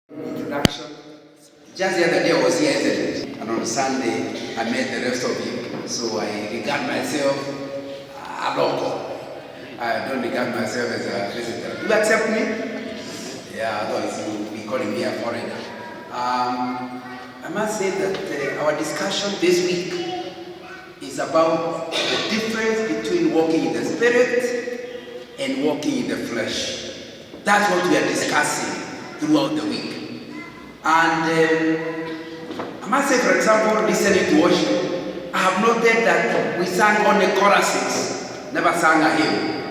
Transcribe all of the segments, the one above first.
Introduction. Just the other day I was here, isn't it? And on Sunday I met the rest of you. So I regard myself a local. I don't regard myself as a visitor. You accept me? Yeah, otherwise you'll be calling me a foreigner. I must say that our discussion this week is about the difference between walking in the spirit and walking in the flesh. That's what we are discussing throughout the week. And I must say, for example, listening to worship, I have noted that we sang only choruses, never sang a hymn.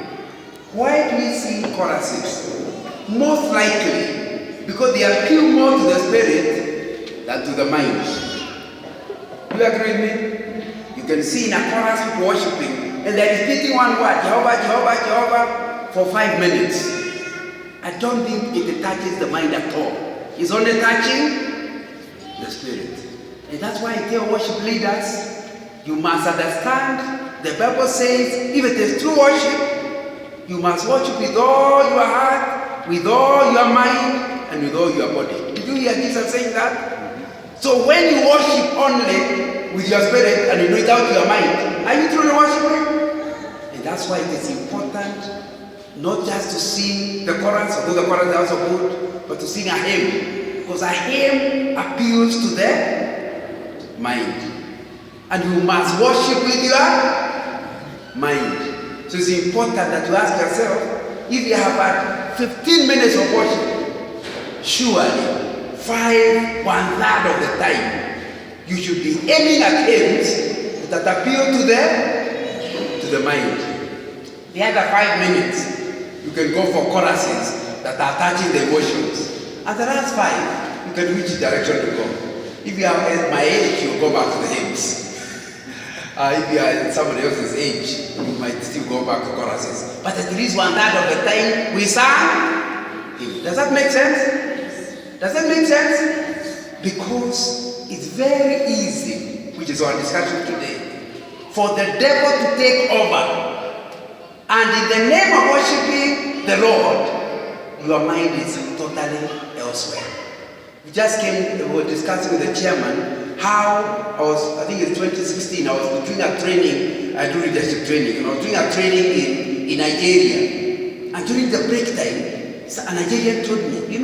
Why do we sing choruses? Most likely because they appeal more to the spirit than to the mind. Do you agree with me? You can see in a chorus people worshiping and they're repeating one word, Jehovah, Jehovah, Jehovah, for 5 minutes. I don't think it touches the mind at all. It's only touching the spirit. And that's why I tell worship leaders, you must understand, the Bible says, if it is true worship, you must worship with all your heart, with all your mind, and with all your body. Did you hear Jesus saying that? So when you worship only with your spirit and you without your mind, are you truly worshiping? And that's why it is important not just to sing the chorus, although the chorus is also good, but to sing a hymn. Because a hymn appeals to the mind. And you must worship with your mind. So it's important that you ask yourself, if you have had 15 minutes of worship, surely 1/3 of the time, you should be aiming at hymns that appeal to the mind. The other 5 minutes, you can go for choruses that are touching the emotions. And the last 5, you can which direction to go. If you are at my age, you go back to the hymns. If you are at somebody else's age, you might still go back to choruses. But at least 1/3 of the time, we sang hymns. Does that make sense? Does that make sense? Because it's very easy, which is our discussion today, for the devil to take over. And in the name of worshiping the Lord, your mind is totally elsewhere. We just we were discussing with the chairman how I think it's 2016, I was doing a training, I do leadership training, and I was doing a training in Nigeria. And during the break time, a Nigerian told me,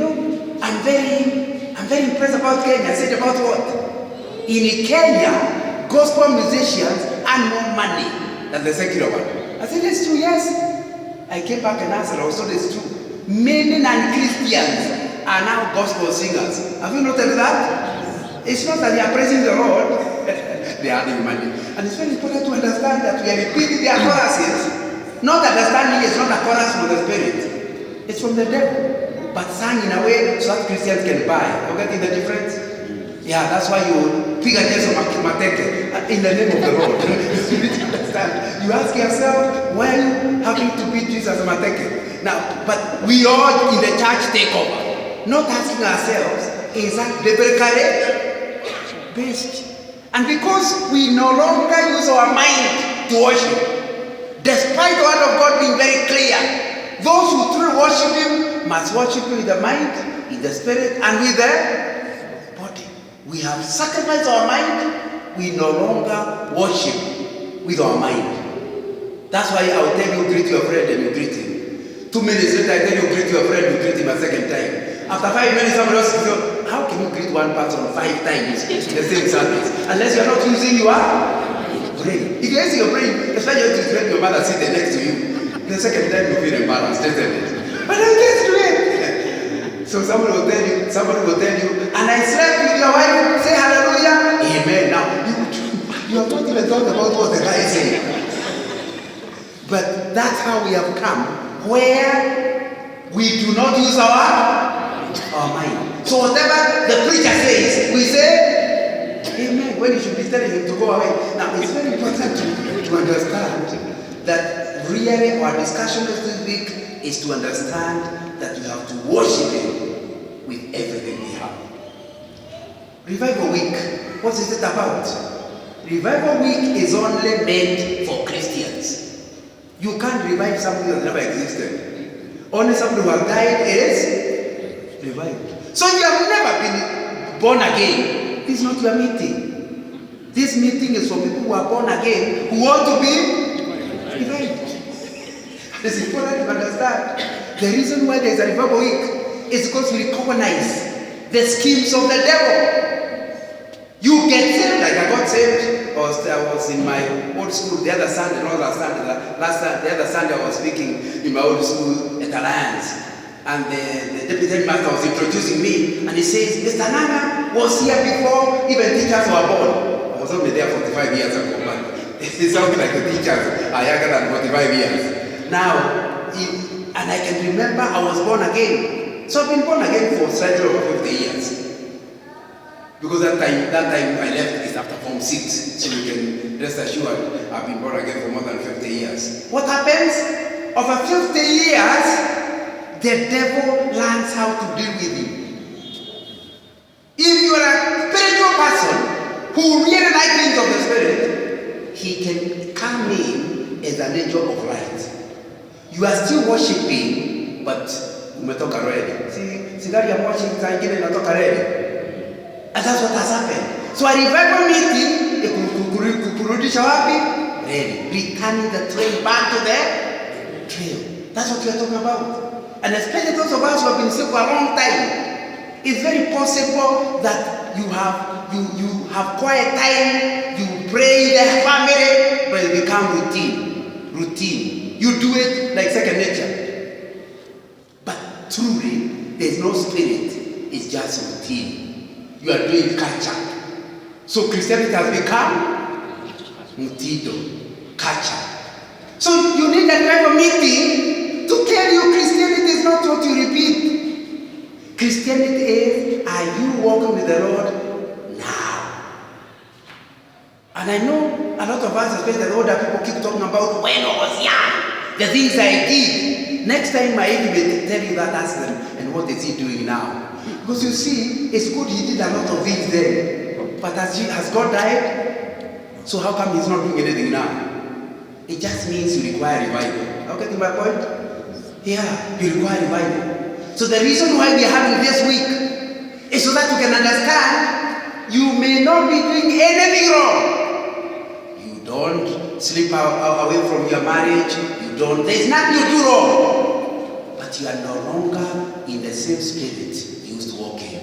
I'm very impressed about Kenya. I said, about what? In Kenya, gospel musicians earn more money than the secular one. I said, it's true, yes. I came back and answered, also it's true. Many non-Christians are now gospel singers. Have you noticed that? It's not that they are praising the Lord, they are earning money. And it's very important to understand that we are repeating their choruses. Not understanding it's not a chorus from the spirit. It's from the devil. But sung in a way so that Christians can buy. Are you getting the difference? Yeah, that's why you pick a test of Mateke in the name of the Lord. You need to understand. You ask yourself, why are you having to beat Jesus as Mateke? Now, but we all in the church take over. Not asking ourselves, is that biblically based? And because we no longer use our mind to worship, despite the word of God being very clear, those who truly worship Him must worship Him with the mind, in the spirit, and with the body. We have sacrificed our mind, we no longer worship with our mind. That's why I will tell you, greet your friend, and you greet him. 2 minutes later, I tell you, greet your friend, you greet him a second time. After 5 minutes, somebody else will go, how can you greet one person 5 times in the same service? Unless you are not using your brain. If you use your brain, especially if you let your mother sit there next to you, the second time you feel embarrassed, isn't it? But I'll get to it. So somebody will tell you, and I slept with your wife, say hallelujah, amen. Now, you have not even thought about what the guy is saying. But that's how we have come, where we do not use our mind. So whatever the preacher says, we say, amen, when you should be telling him to go away. Now, it's very important to understand that really our discussion this week is to understand that we have to worship Him with everything we have. Revival Week, what is it about? Revival Week is only meant for Christians. You can't revive something that never existed. Only somebody who has died is Revival. So you have never been born again. This is not your meeting. This meeting is for people who are born again, who want to be revived. It's important to understand. The reason why there is a revival week is because we recognize the schemes of the devil. You get saved, like I got saved, or I was in my old school the other Sunday, not last Sunday, the other Sunday I was speaking in my old school at Alliance, and the deputy master was introducing me, and he says, Mr. Nana was here before even teachers were born. I was only there 45 years ago, but it sounds like the teachers are younger than 45 years. Now, and I can remember I was born again. So I've been born again for slightly over 50 years. Because that time I left is after Form 6. So you can rest assured I've been born again for more than 50 years. What happens? Over 50 years, the devil learns how to deal with you. If you are a spiritual person who really likes things of the Spirit, he can come in as an angel of light. You are still worshiping, but umetoka already. See that you are watching saa ingine inatoka already. And that's what has happened. So a revival meeting, kurudisha wapi? Ready. Returning the train back to the trail. That's what we are talking about. And especially those of us who have been sick for a long time, it's very possible that you have quiet time, you pray in the family, but it becomes routine. You do it like second nature. But truly, there's no spirit. It's just routine. You are doing catch-up. So Christianity has become mutido, catch-up. So you need a revival meeting to tell you Christianity is not what you repeat. Christianity is, are you walking with the Lord now? And I know a lot of us, especially the older people, keep talking about when I was young, the things I did. Next time my age will tell you that, ask them, and what is he doing now? Because you see, it's good he did a lot of things then. But has God died? So how come he's not doing anything now? It just means you require revival. Are you getting my point? Yeah, you require revival. So the reason why we are having this week is so that you can understand you may not be doing anything wrong. You don't slip away from your marriage. There's nothing you do wrong. But you are no longer in the same spirit you used to walk in.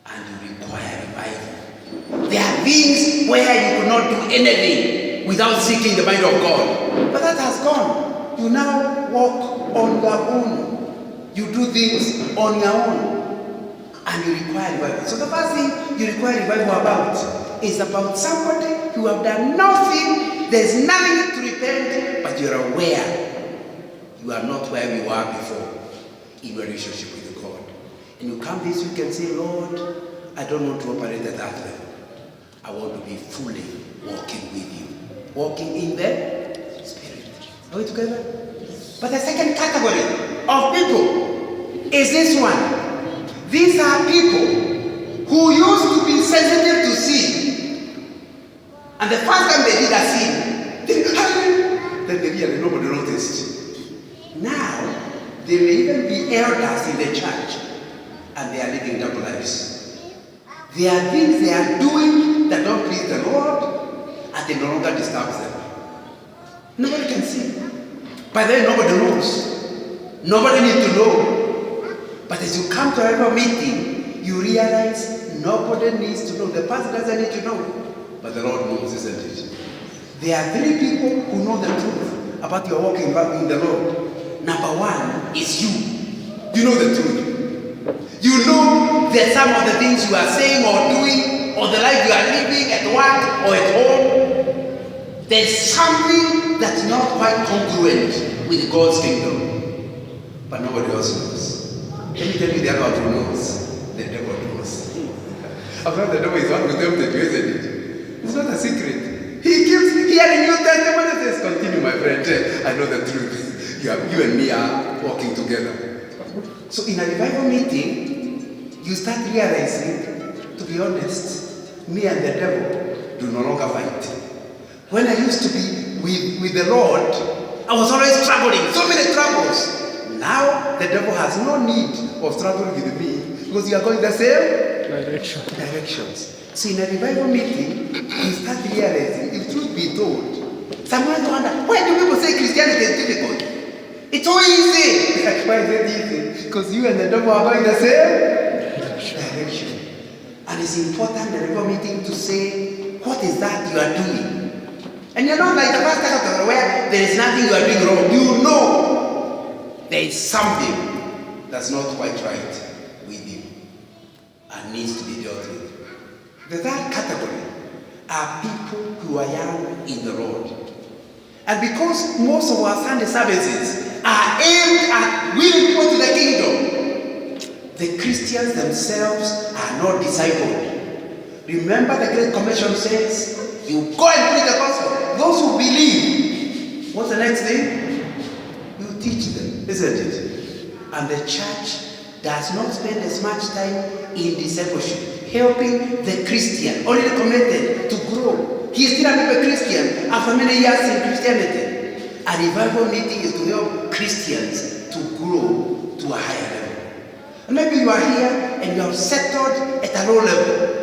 And you require revival. There are things where you could not do anything without seeking the mind of God. But that has gone. You now walk on your own. You do things on your own. And you require revival. So the first thing you require revival about is about somebody who have done nothing. There's nothing to repent, but you're aware you are not where you were before in your relationship with God. And you come this week and say, Lord, I don't want to operate at that level. I want to be fully walking with you. Walking in the Spirit. Are we together? But the second category of people is this one. These are people who used to be sensitive to sin. And the first time they did a sin, then they really nobody noticed. Now, they may even be elders in the church, and they are living double lives. There are things they are doing that don't please the Lord, and they no longer disturbs them. Nobody can see. By then, nobody knows. Nobody needs to know. But as you come to a revival meeting, you realize nobody needs to know. The pastor doesn't need to know. But the Lord knows, isn't it? There are three people who know the truth about your walking back in the Lord. Number one is you. You know the truth. You know that some of the things you are saying or doing, or the life you are living at work or at home, there's something that's not quite congruent with God's kingdom. But nobody else knows. Let me tell you the other one who knows. The devil knows. After the devil is one with them, isn't it? It's not a secret. He keeps hearing you testimony and says, continue, my friend. I know the truth. You and me are walking together. So in a revival meeting, you start realizing, to be honest, me and the devil do no longer fight. When I used to be with the Lord, I was always struggling, so many troubles. Now the devil has no need of struggling with me because you are going the same directions. So in a revival meeting, you start realizing, if truth be told, someone wonder, why do people say Christianity is difficult? It's so easy. Why is it easy? Because you and the devil are going the same direction. And it's important in the revival meeting to say, what is that you are doing? And you're not like the first time where there is nothing you are doing wrong. You know there is something that's not quite right with you and needs to be dealt with. The third category are people who are young in the Lord. And because most of our Sunday services are aimed at winning people to the kingdom, the Christians themselves are not discipled. Remember the Great Commission says, you go and preach the gospel. Those who believe, what's the next thing? You teach them, isn't it? And the church does not spend as much time in discipleship, helping the Christian, already committed to grow. He is still a Christian after many years in Christianity. A revival meeting is to help Christians to grow to a higher level. And maybe you are here and you have settled at a low level.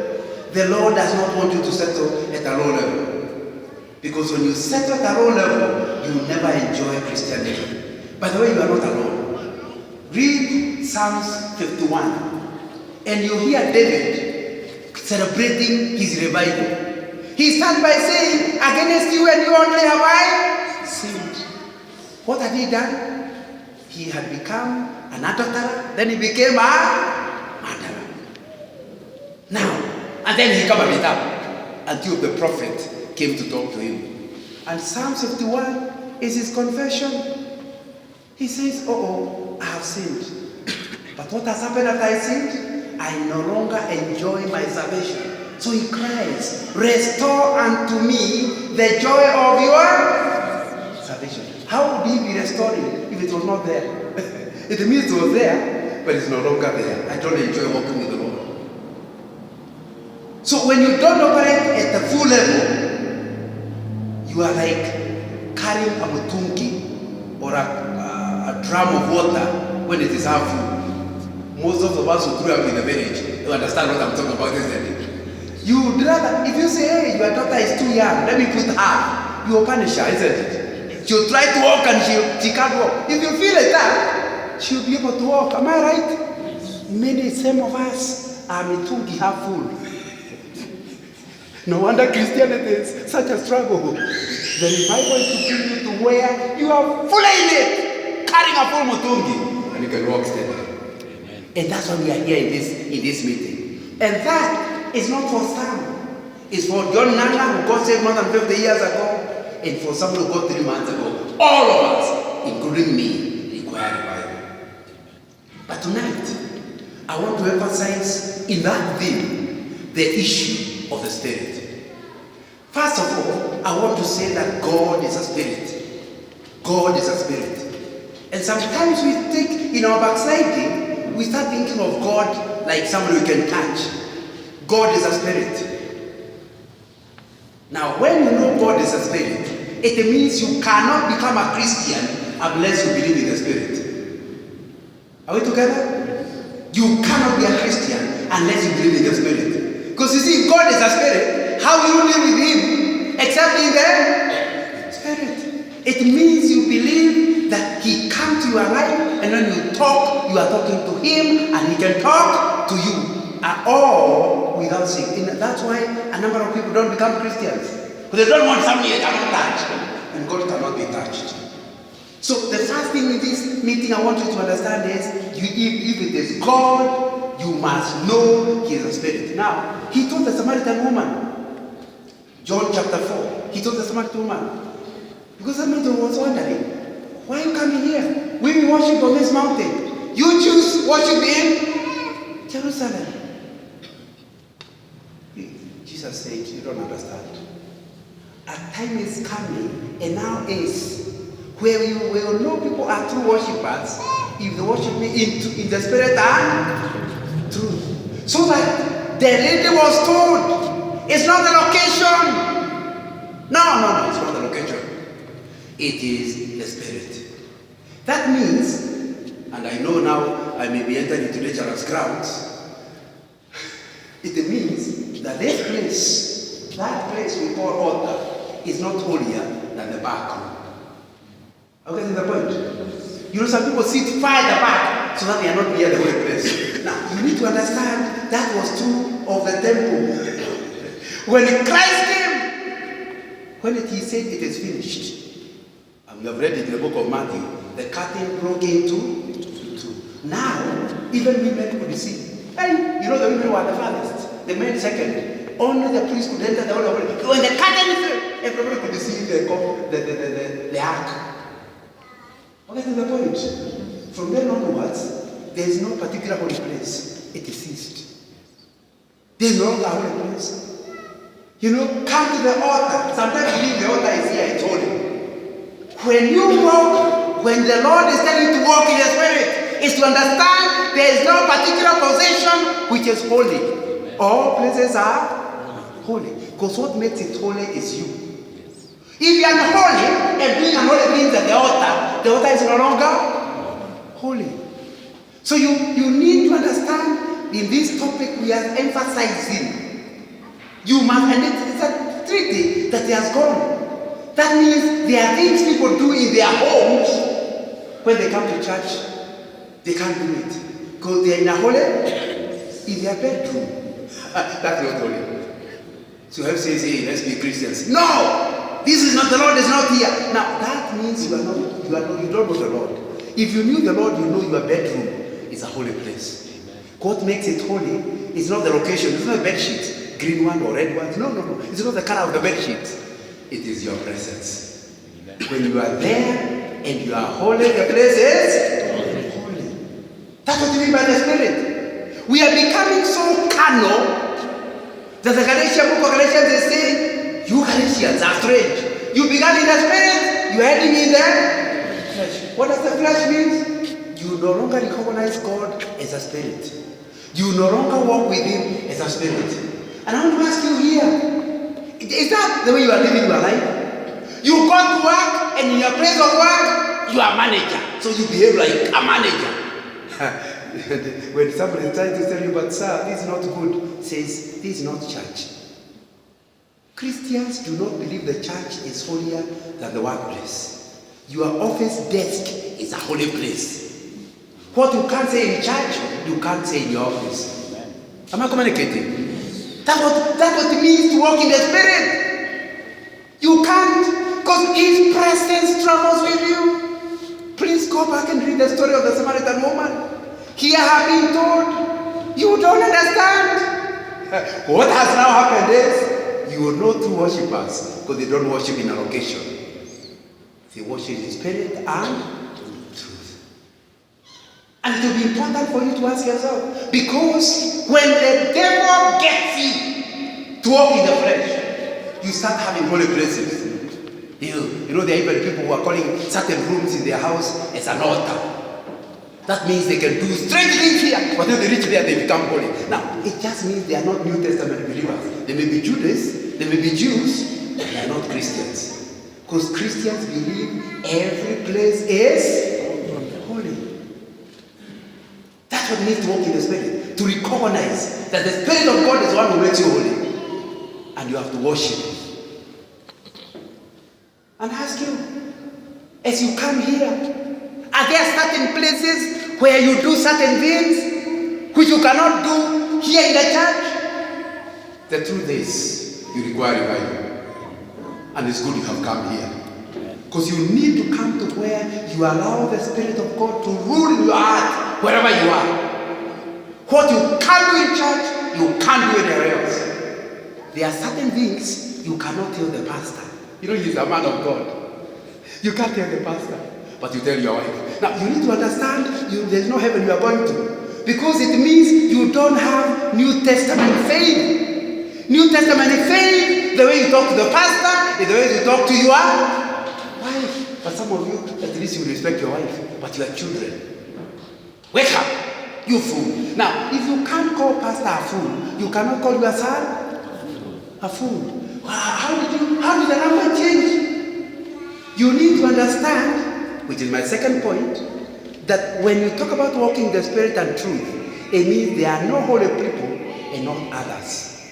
The Lord does not want you to settle at a low level. Because when you settle at a low level, you will never enjoy Christianity. By the way, you are not alone. Read Psalms 51 and you hear David celebrating his revival. He starts by saying, against you and you only have I sinned. What had he done? He had become an adulterer, then he became a murderer. Now, and then he covered it up until the prophet came to talk to him. And Psalm 51 is his confession. He says, I have sinned. But what has happened after I sinned? I no longer enjoy my salvation. So he cries, restore unto me the joy of your salvation. How would he be restoring if it was not there? It means it was there, but it's no longer there. I don't enjoy walking with the Lord. So when you don't operate at the full level, you are like carrying a mutungi or a drum of water when it is half full. Most of us who grew up in the village, you understand what I'm talking about, isn't it? You would rather, if you say, hey, your daughter is too young, let me put her, you will punish her, isn't it? She'll try to walk and she can't walk. If you feel like that, she'll be able to walk. Am I right? Many, some of us are mitungi half full. No wonder Christianity is such a struggle. The revival is to bring you to where you are fully in it, carrying a full mutungi, and you can walk steadily. Amen. And that's why we are here in this meeting. And that is not for some. It's for John Nanga, who got saved more than 50 years ago, and for someone who got 3 months ago. All of us, including me, require revival. But tonight, I want to emphasize in that theme the issue of the Spirit. First of all, I want to say that God is a spirit. God is a spirit. And sometimes we think, in our backsliding, we start thinking of God like someone we can touch. God is a spirit. Now, when you know God is a spirit, it means you cannot become a Christian unless you believe in the Spirit. Are we together? You cannot be a Christian unless you believe in the Spirit. Because you see, God is a spirit. How will you live with Him except in the Spirit? It means you believe that He comes to your life, and when you talk, you are talking to Him, and He can talk to you. All without sin. And that's why a number of people don't become Christians. Because they don't want something they cannot touch. And God cannot be touched. So the first thing in this meeting I want you to understand is, if it is God, you must know He is a spirit. Now, He told the Samaritan woman, John chapter 4, He told the Samaritan woman, because the Samaritan was wondering, why are you coming here? We will worship on this mountain. You choose worship in Jerusalem. Jesus said, you don't understand. A time is coming, and now is, where you will know people are true worshippers if they worship me in the spirit and truth. So that the lady was told, it's not the location. No, it's not the location. It is the spirit. That means and I know now I may be entering into dangerous grounds, it means that this place, that place we call altar, is not holier than the back room. Okay, the point. You know, some people sit far at the back so that they are not near the holy place. Now, you need to understand that was true of the temple. When Christ came, when he said it is finished, and we have read it in the book of Matthew, the curtain broke into two. Now, even women could see. And you know, the women were the first, the men second. Only the priest could enter the holy place. When the curtain fell, everybody could see the ark. Okay, that's the point. From then onwards, there is no particular holy place. It is ceased. There is no longer a holy place. You know, come to the altar. Sometimes you believe the altar is here, it's holy. When you walk, when the Lord is telling you to walk in the Spirit, is to understand there is no particular possession which is holy. All places are holy. Because what makes it holy is you. If you are unholy and being unholy means that the altar is no longer holy. So you need to understand in this topic we are emphasizing. You must, and it's a treaty that has gone. That means there are things people do in their homes when they come to church. They can't do it. Because they are in a holy, in their bedroom. That's not holy. So have says, hey, let's be Christians. No! This is not, the Lord is not here. Now that means you don't know the Lord. If you knew the Lord, you know your bedroom is a holy place. Amen. What makes it holy is not the location, it's not the bed sheet, green one or red one. No. It's not the color of the bed sheet. It is your presence. Amen. When you are there and you are holy, the place is holy. That's what you mean by the Spirit. We are becoming so carnal that the book of Galatians is saying, you Galatians are strange. You began in the Spirit, you are heading in the flesh. What does the flesh mean? You no longer recognize God as a spirit. You no longer walk with Him as a spirit. And I want to ask you here, is that the way you are living your life? You go to work, and in your place of work, you are a manager. So you behave like a manager. When somebody is trying to tell you, but sir, this is not good, says, this is not church. Christians do not believe the church is holier than the workplace. Your office desk is a holy place. What you can't say in church, you can't say in your office. Amen. Am I communicating? That's what it means to walk in the Spirit. You can't, because His presence travels with you. Please go back and read the story of the Samaritan woman. Here have been told, you don't understand. What has now happened is, you will know true worshippers because they don't worship in a location. They worship in spirit and truth. And it will be important for you to ask yourself, because when the devil gets you to walk in the flesh, you start having holy places. You know, there are even people who are calling certain rooms in their house as an altar. That means they can do strange things here, but when they reach there, they become holy. Now, it just means they are not New Testament believers. They may be Judas, they may be Jews, but they are not Christians. Because Christians believe every place is holy. That's what it means to walk in the Spirit. To recognize that the Spirit of God is the one who makes you holy. And you have to worship Him. And ask you, as you come here, are there certain places where you do certain things which you cannot do here in the church? The truth is, you require revival. And it's good you have come here. Because you need to come to where you allow the Spirit of God to rule in your heart, wherever you are. What you can't do in church, you can't do anywhere else. There are certain things you cannot tell the pastor. You know, he's a man of God. You can't tell the pastor, but you tell your wife. Now, you need to understand, there's no heaven you are going to. Because it means you don't have New Testament faith. New Testament faith, the way you talk to the pastor, is the way you talk to your wife. But some of you, at least you respect your wife, but your children. Wake up, you fool. Now, if you can't call pastor a fool, you cannot call your son a fool. How did the number change? You need to understand, which is my second point, that when you talk about walking the Spirit and truth, it means there are no holy people and not others.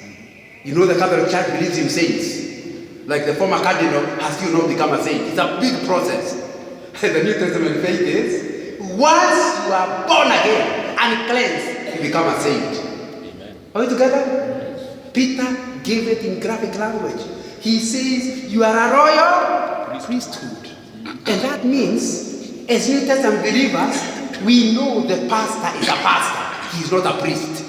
You know the Catholic Church believes in saints. Like the former cardinal has still not become a saint. It's a big process. The New Testament faith is, once you are born again and cleansed, you become a saint. Amen. Are we together? Peter gave it in graphic language. He says, you are a royal priesthood. And that means, as New Testament believers, we know the pastor is a pastor. He is not a priest.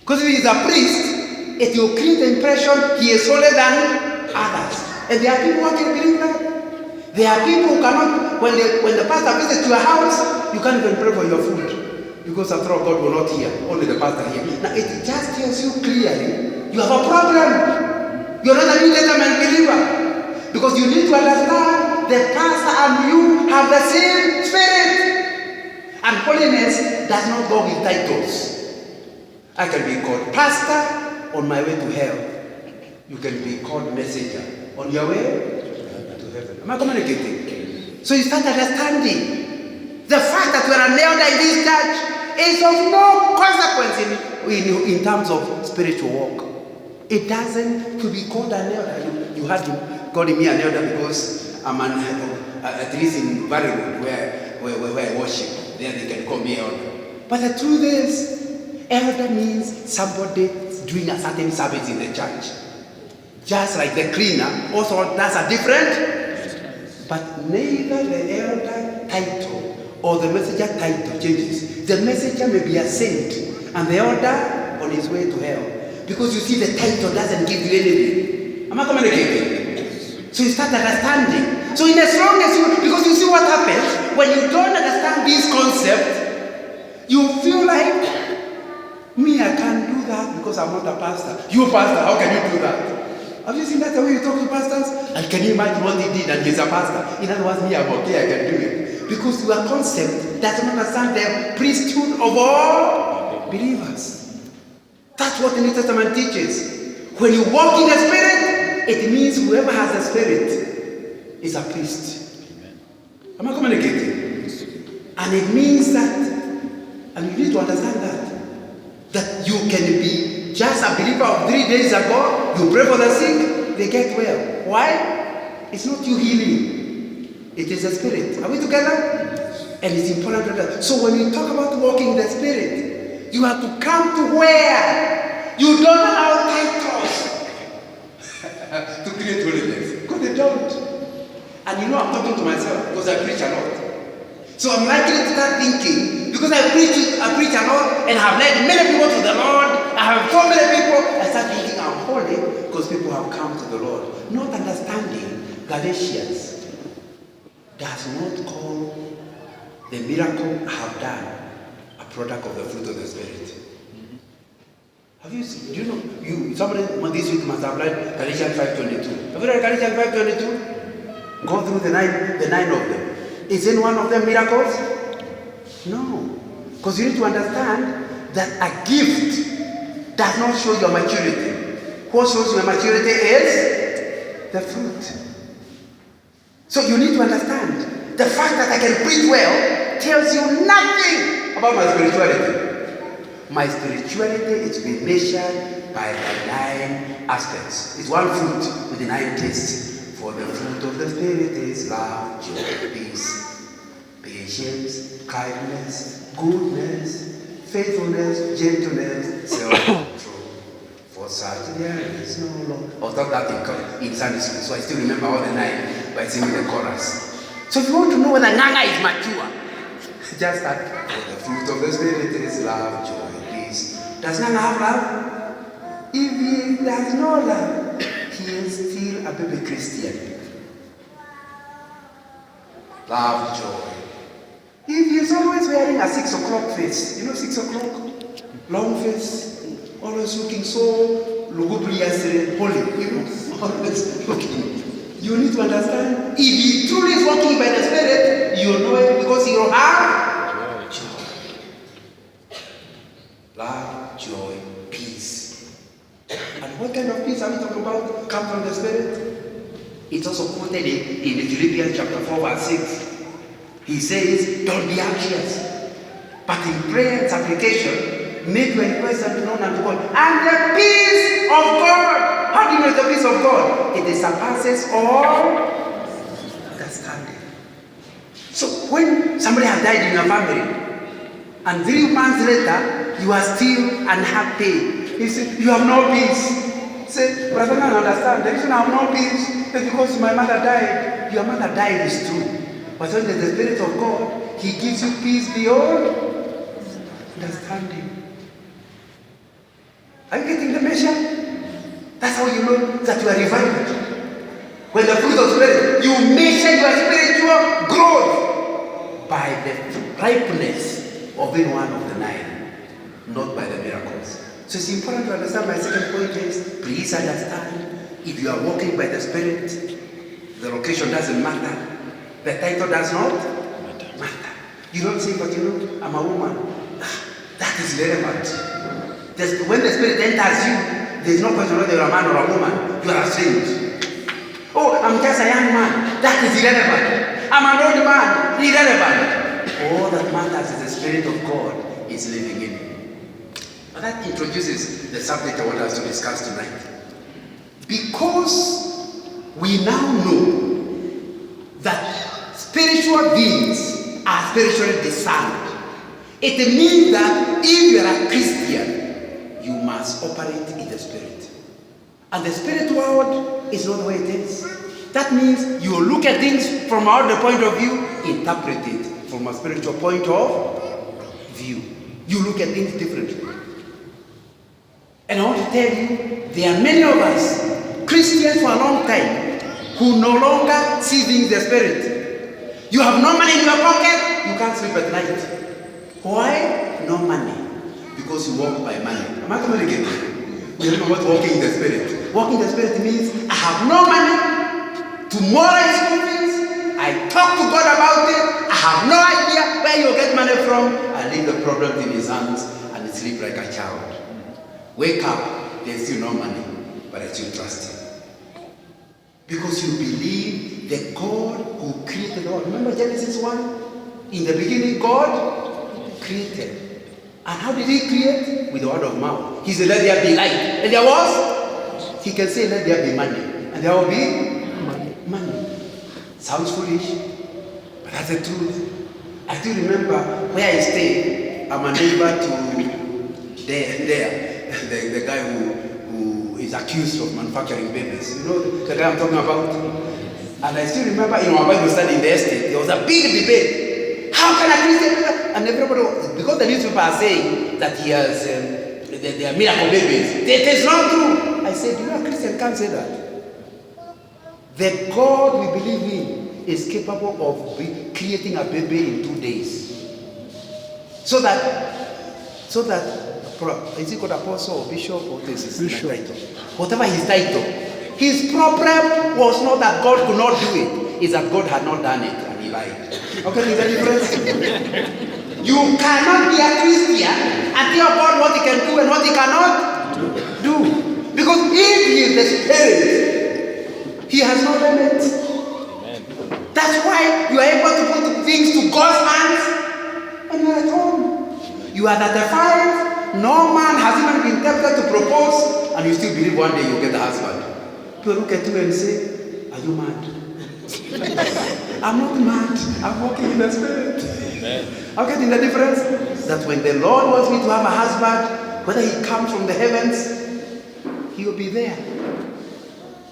Because if he is a priest, it will create the impression he is holier than others. And there are people who can believe that. There are people who cannot, when the pastor visits your house, you can't even pray for your food. Because after all, God will not hear. Only the pastor hear. Now it just tells you clearly, you have a problem. You're not a New Testament believer. Because you need to understand the pastor and you have the same spirit. And holiness does not go with titles. I can be called pastor on my way to hell. You can be called messenger on your way to heaven. Am I communicating? So you start understanding the fact that you are an elder in this church is of no consequence in terms of spiritual walk. It doesn't to be called an elder. You had to call me an elder because I'm at least in Barrywood where I worship. There they can call me elder. But the truth is, elder means somebody doing a certain service in the church. Just like the cleaner also does a different, but neither the elder title or the messenger title changes. The messenger may be a saint and the elder on his way to hell. Because you see the title doesn't give you anything. Am I communicating? So you start understanding. So in as long as because you see what happens when you don't understand this concept, you feel like, me, I can't do that because I'm not a pastor. You pastor, how can you do that? Have you seen that the way you talk to pastors? And can you imagine what he did and he's a pastor? In other words, me, I'm okay, I can do it. Because your concept doesn't understand the priesthood of all believers. That's what the New Testament teaches. When you walk in the Spirit, it means whoever has the Spirit is a priest. Amen. Am I communicating? And it means that, and you need to understand that you can be just a believer of 3 days ago, you pray for the sick, they get well. Why? It's not you healing. It is the Spirit. Are we together? And it's important to understand. So when you talk about walking in the Spirit, you have to come to where you don't allow titles to create holiness. Because they don't. And you know I'm talking to myself because I preach a lot. So I'm likely to start thinking, because I preach a lot and have led many people to the Lord, I have so many people, I start thinking I'm holy because people have come to the Lord. Not understanding Galatians does not call the miracle I have done a product of the fruit of the Spirit. Have you seen? Do you know? Somebody this week must have read Galatians 5:22. Have you read Galatians 5:22? Go through the nine of them. Is any one of them miracles? No. Because you need to understand that a gift does not show your maturity. What shows your maturity is the fruit. So you need to understand the fact that I can preach well tells you nothing about my spirituality. My spirituality is to be measured by the 9 aspects. It's one fruit with the 9 tastes. For the fruit of the Spirit is love, joy, peace, patience, kindness, goodness, faithfulness, gentleness, self-control. For such there is no law. I was taught that in Sunday school, so I still remember all the 9 by singing the chorus. So if you want to know whether Nganga is mature, just start. For the fruit of the Spirit is love, joy, peace. Does Nganga have love? If he does not love, he is still a baby Christian. Love, joy. If he is always wearing a 6 o'clock face, you know 6 o'clock? Long face, always looking so lugubrious and holy, you know, always looking. You need to understand, if he truly is walking by the Spirit, you know it because he will have joy. Love, joy, peace. And what kind of peace are we talking about? Come from the Spirit? It's also quoted in Philippians chapter 4 verse 6. He says, don't be anxious, but in prayer and supplication, make your requests known unto God. And the peace of God. How do you know the peace of God? It surpasses all understanding. So when somebody has died in your family, and 3 months later, you are still unhappy. You say, you have no peace. Say, brother, I understand. The reason I have no peace is because my mother died. Your mother died is true. But when there's the Spirit of God, He gives you peace beyond understanding. Are you getting the measure? That's how you know that you are revived. When the fruit of Spirit, you measure your spiritual growth by the ripeness of being one of the 9, not by the miracles. So it's important to understand. My second point is, please understand, if you are walking by the Spirit, the location doesn't matter. The title does not matter. You don't say, but you know, I'm a woman. That is irrelevant. When the Spirit enters you, there's no question whether you're a man or a woman. You are ashamed. Oh, I'm just a young man. That is irrelevant. I'm an old man. Irrelevant. All that matters is the Spirit of God is living in you. And that introduces the subject I want us to discuss tonight. Because we now know that spiritual beings are spiritually discerned, it means that if you are a Christian, you must operate in the Spirit. And the Spirit world is not the way it is. That means you look at things from our point of view, interpret it from a spiritual point of view. You look at things differently. And I want to tell you, there are many of us, Christians for a long time, who no longer see things in the Spirit. You have no money in your pocket, you can't sleep at night. Why? No money. Because you walk by money. Am I communicating? We don't know what walking in the Spirit. Walking in the Spirit means I have no money. Tomorrow is school fees. I talk to God about it. I have no idea where you get money from. I leave the problem in His hands and sleep like a child. Wake up, there's still no money, but I still trust Him. Because you believe the God who created all. Remember Genesis 1? In the beginning, God created. And how did He create? With the word of mouth. He said, let there be light. And there was? He can say, let there be money. And there will be money. Sounds foolish, but that's the truth. I still remember where I stay. I'm a neighbor to the guy who is accused of manufacturing babies. You know the guy I'm talking about? And I still remember in our Bible study in the estate, there was a big debate. How can a Christian do that? And everybody, because the newspaper are saying that he has, they are miracle babies. It is not true. I said, you know, a Christian can't say that. The God we believe in is capable of creating a baby in 2 days. So that, is he called apostle or bishop or this is his title? Whatever his title. His problem was not that God could not do it, it's that God had not done it and he lied. Okay, is that difference? You cannot be a Christian and tell God what He can do and what He cannot do. Because if He is the Spirit, He has no limit. Amen. That's why you are able to put things to God's hands and you are at home. You are 35, no man has even been tempted to propose, and you still believe one day you'll get a husband. People look at you and say, are you mad? I'm not mad, I'm walking in the Spirit. Amen. I'm getting the difference? That when the Lord wants me to have a husband, whether He comes from the heavens, He will be there.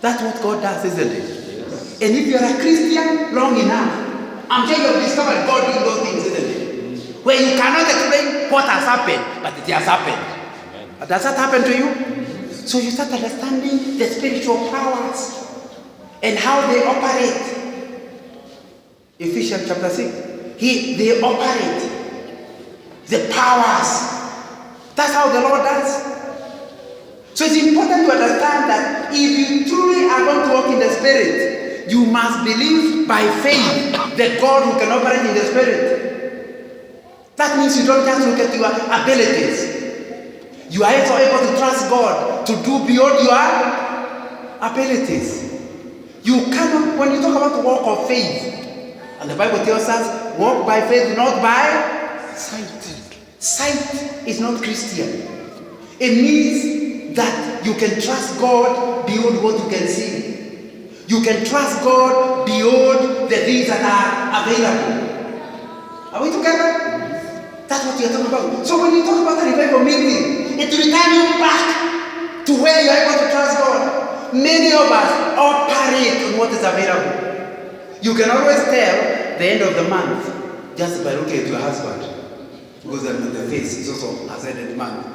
That's what God does, isn't it? Yes. And if you're a Christian long enough, I'm sure you've discovered God doing those things, isn't it? Where you cannot explain what has happened, but it has happened. Amen. Does that happen to you? So you start understanding the spiritual powers and how they operate. Ephesians chapter 6. They operate the powers. That's how the Lord does. So it's important to understand that if you truly are going to walk in the Spirit, you must believe by faith the God who can operate in the Spirit. That means you don't just look at your abilities. You are also able to trust God to do beyond your abilities. You cannot, when you talk about the walk of faith, and the Bible tells us, walk by faith, not by sight. Sight is not Christian. It means that you can trust God beyond what you can see. You can trust God beyond the things that are available. Are we together? That's what you're talking about. So when you talk about the revival meeting, it will return you back to where you're able to trust God. Many of us operate on what is available. You can always tell the end of the month just by looking at your husband. Because the face is also has ended month.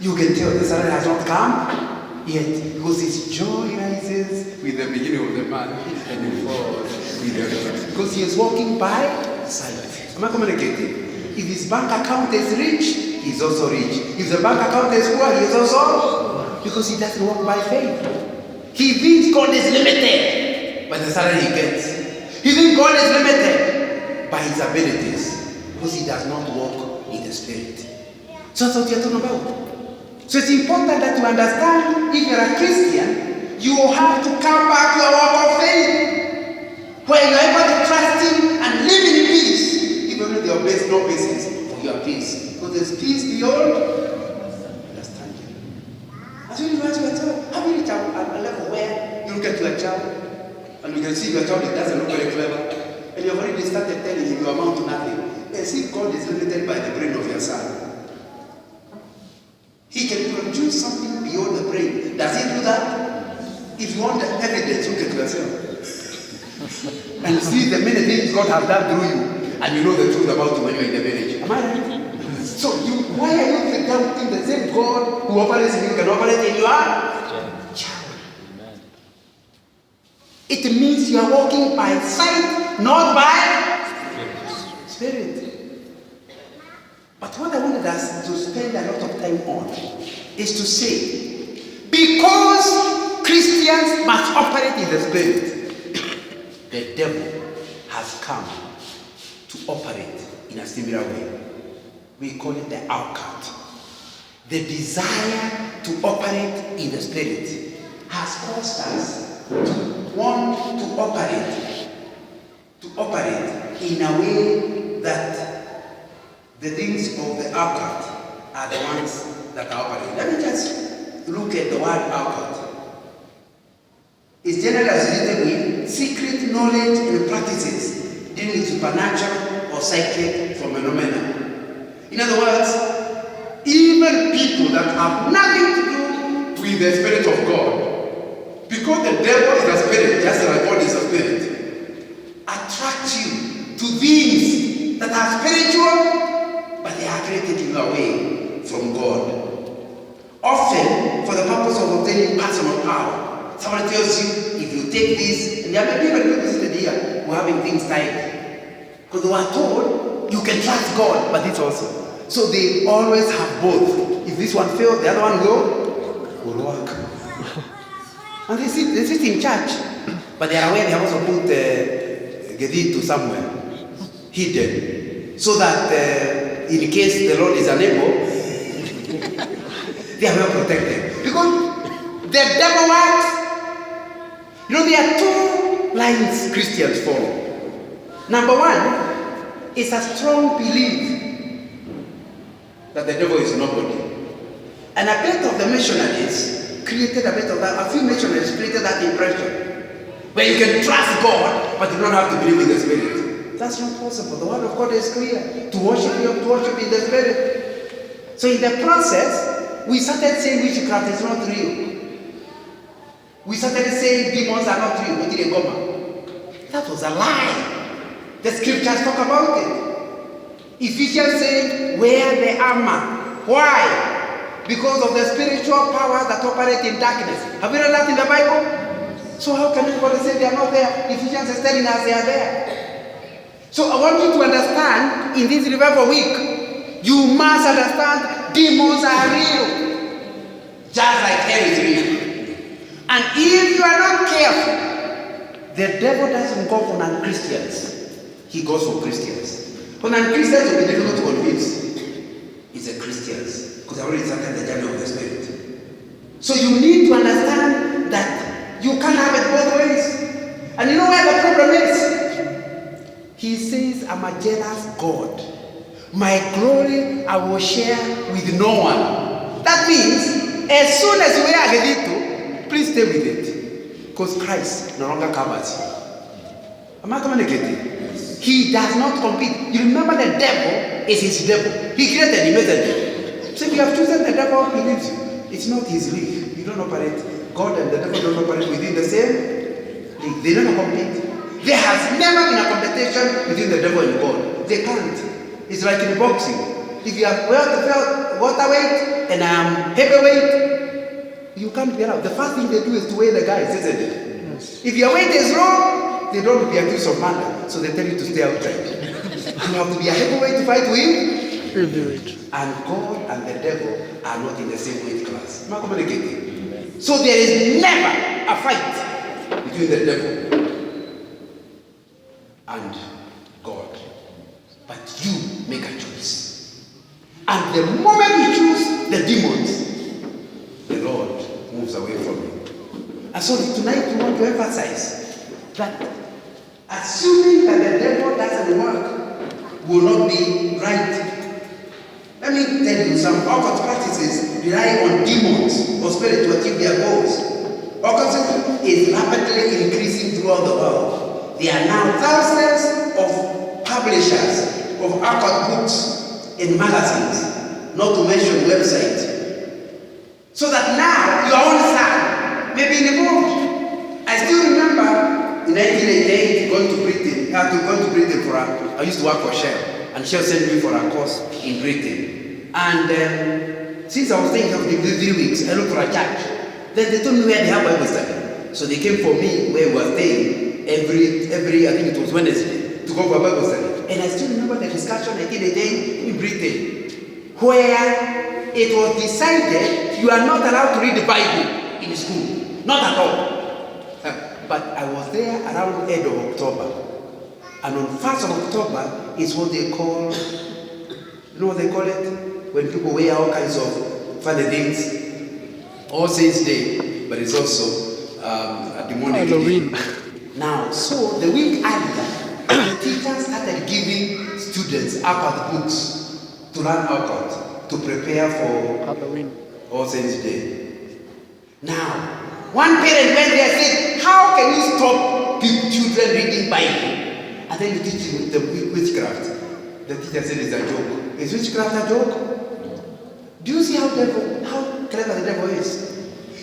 You can tell the salary has not come yet. Because his joy rises with the beginning of the month and it falls with the end. Because he is walking by sight. Am I communicating? If his bank account is rich, he's also rich. If the bank account is poor, he is also, because he doesn't walk by faith. He thinks God is limited by the salary he gets. He thinks God is limited by his abilities because he does not walk in the Spirit. So that's what you're talking about. So it's important that you understand, if you're a Christian, you will have to come back to a walk of faith where you're able to trust him and live in peace. Even if there is no basis for your peace. Because there's peace beyond understanding. As you realize your child, have you reached a level where you look at your child and you can see your child doesn't look very clever, and you've already started telling him you amount to nothing. And see, God is limited by the brain of your son. He can produce something beyond the brain. Does he do that? If you want the evidence, look at yourself. And see the many things God has done through you. And you know the truth about you when you're in the village. Am I right? So why are you doubting the same God who operates in you can operate in your child? It means you are walking by sight, not by spirit. But what I wanted us to spend a lot of time on is to say, because Christians must operate in the spirit, the devil has come to operate in a similar way. We call it the outcast. The desire to operate in the spirit has caused us to want to operate in a way that the things of the outcast are the ones that are operating. Let me just look at the word outcast. It's generally associated with secret knowledge and practices dealing with supernatural or psychic phenomena. In other words, even people that have nothing to do with the Spirit of God, because the devil is a spirit, just like God is a spirit, attract you to things that are spiritual, but they are created in a way from God. Often for the purpose of obtaining personal power. Someone tells you, if you take this, and there may be even people visited here who are having things tied. Because they were told, you can trust God, but this also. So they always have both. If this one fails, the other one will work. And they sit in church, but they are aware they have also put Gedito somewhere, hidden, so that in case the Lord is unable, they are well protected. Because the devil works. You know, there are two lines Christians follow. Number one is a strong belief that the devil is nobody. And a bit of the missionaries created a bit of that, a few missionaries created that impression. Where you can trust God, but you don't have to believe in the Spirit. That's not possible. The word of God is clear. To worship Him, to worship in the Spirit. So in the process, we started saying witchcraft is not real. We started saying demons are not real. That was a lie. The scriptures talk about it. Ephesians said, wear the armor. Why? Because of the spiritual powers that operate in darkness. Have you read that in the Bible? So how can anybody say they are not there? Ephesians is telling us they are there. So I want you to understand, in this revival week, you must understand demons are real. Just like hell is real. And if you are not careful, the devil doesn't go for non-Christians. He goes for Christians. For non-Christians will be difficult to convince. It's the Christians. Because they already started the journey of the Spirit. So you need to understand that you can't have it both ways. And you know where the problem is? He says, I'm a jealous God. My glory I will share with no one. That means, as soon as you are Agelito, please stay with it. Because Christ no longer covers you. Am I communicating? He does not compete. You remember the devil is his devil. He created, he made the devil. So if you have chosen the devil, he leaves you. It's not his league. You don't operate. God and the devil don't operate within the same league. They don't compete. There has never been a competition between the devil and God. They can't. It's like in boxing. If you are waterweight and I am heavyweight, you can't be out. The first thing they do is to weigh the guys, isn't it? Yes. If your weight is low, they don't be accused of murder, so they tell you to stay outside. You have to be a heavyweight to fight with heavyweight. And God and the devil are not in the same weight class. Am I communicating? So there is never a fight between the devil and God. But you make a choice. And the moment you choose the demons, the Lord moves away from you. And so tonight we want to emphasize that assuming that the devil doesn't work will not be right. Let me tell you, some occult practices rely on demons or spirits to achieve their goals. Occultism is rapidly increasing throughout the world. There are now thousands of publishers of occult books in magazines, not to mention websites. So that now your own son may be involved. I still remember in 1988 going to Britain. I used to work for Shell, and Shell sent me for a course in Britain. And since I was staying here for 3 weeks, I looked for a church. Then they told me where they have Bible study. So they came for me where we were staying every I think it was Wednesday, to go for a Bible study. And I still remember the discussion I did in Britain, where it was decided you are not allowed to read the Bible in school. Not at all. But I was there around the end of October. And on 1st of October is what they call, you know what they call it? When people wear all kinds of funny things. All Saints Day, but it's also a demonic Halloween day. Now, so the week after, teachers started giving students occult books to learn occult, to prepare for Halloween, All Saints Day. Now, one parent went there and said, how can you stop children reading Bible? And then you teach them the witchcraft. The teacher said it's a joke. Is witchcraft a joke? Do you see how clever the devil is?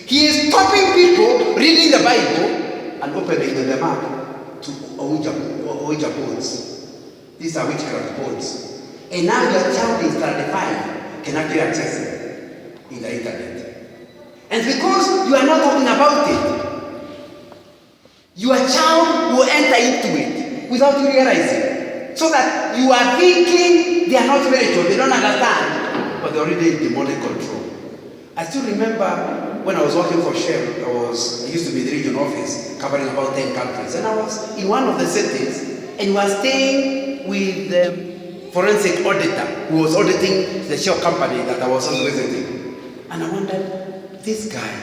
He is stopping people reading the Bible and opening the map to Ouija boards. These are witchcraft boards. And now your child is 35 can actually access it in the internet. And because you are not talking about it, your child will enter into it without you realizing. So that you are thinking they are not spiritual, they don't understand, but they're already in demonic control. I still remember when I was working for Shell, I used to be in the region office covering about 10 countries. And I was in one of the cities and was staying with the forensic auditor who was auditing the Shell company that I was also visiting. And I wondered, this guy,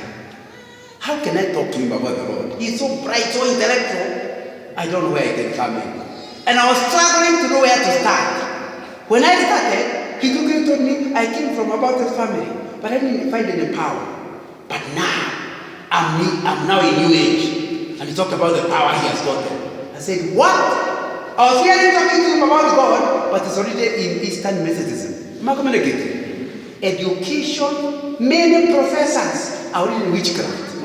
how can I talk to him about the Lord? He's so bright, so intellectual. I don't know where he can come in. And I was struggling to know where to start. When I started, he quickly told me I came from about a family, but I didn't find any power. But now, I'm now in New Age. And he talked about the power he has gotten. I said, what? I was hearing talking to him about God, but it's already in Eastern Methodism. Am I communicating? Education, many professors are already in witchcraft.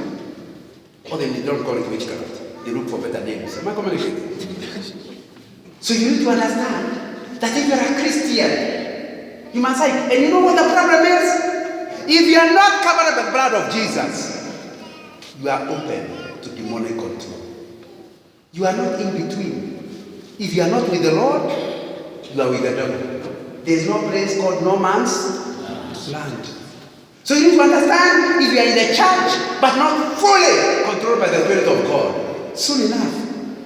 Or they don't call it witchcraft. They look for better names. Am I communicating? So you need to understand that if you're a Christian, you must say, and you know what the problem is? If you are not covered by the blood of Jesus, you are open to demonic control. You are not in between. If you are not with the Lord, you are with the devil. There is no place called no man's land. So you need to understand, if you are in the church, but not fully controlled by the Spirit of God, soon enough,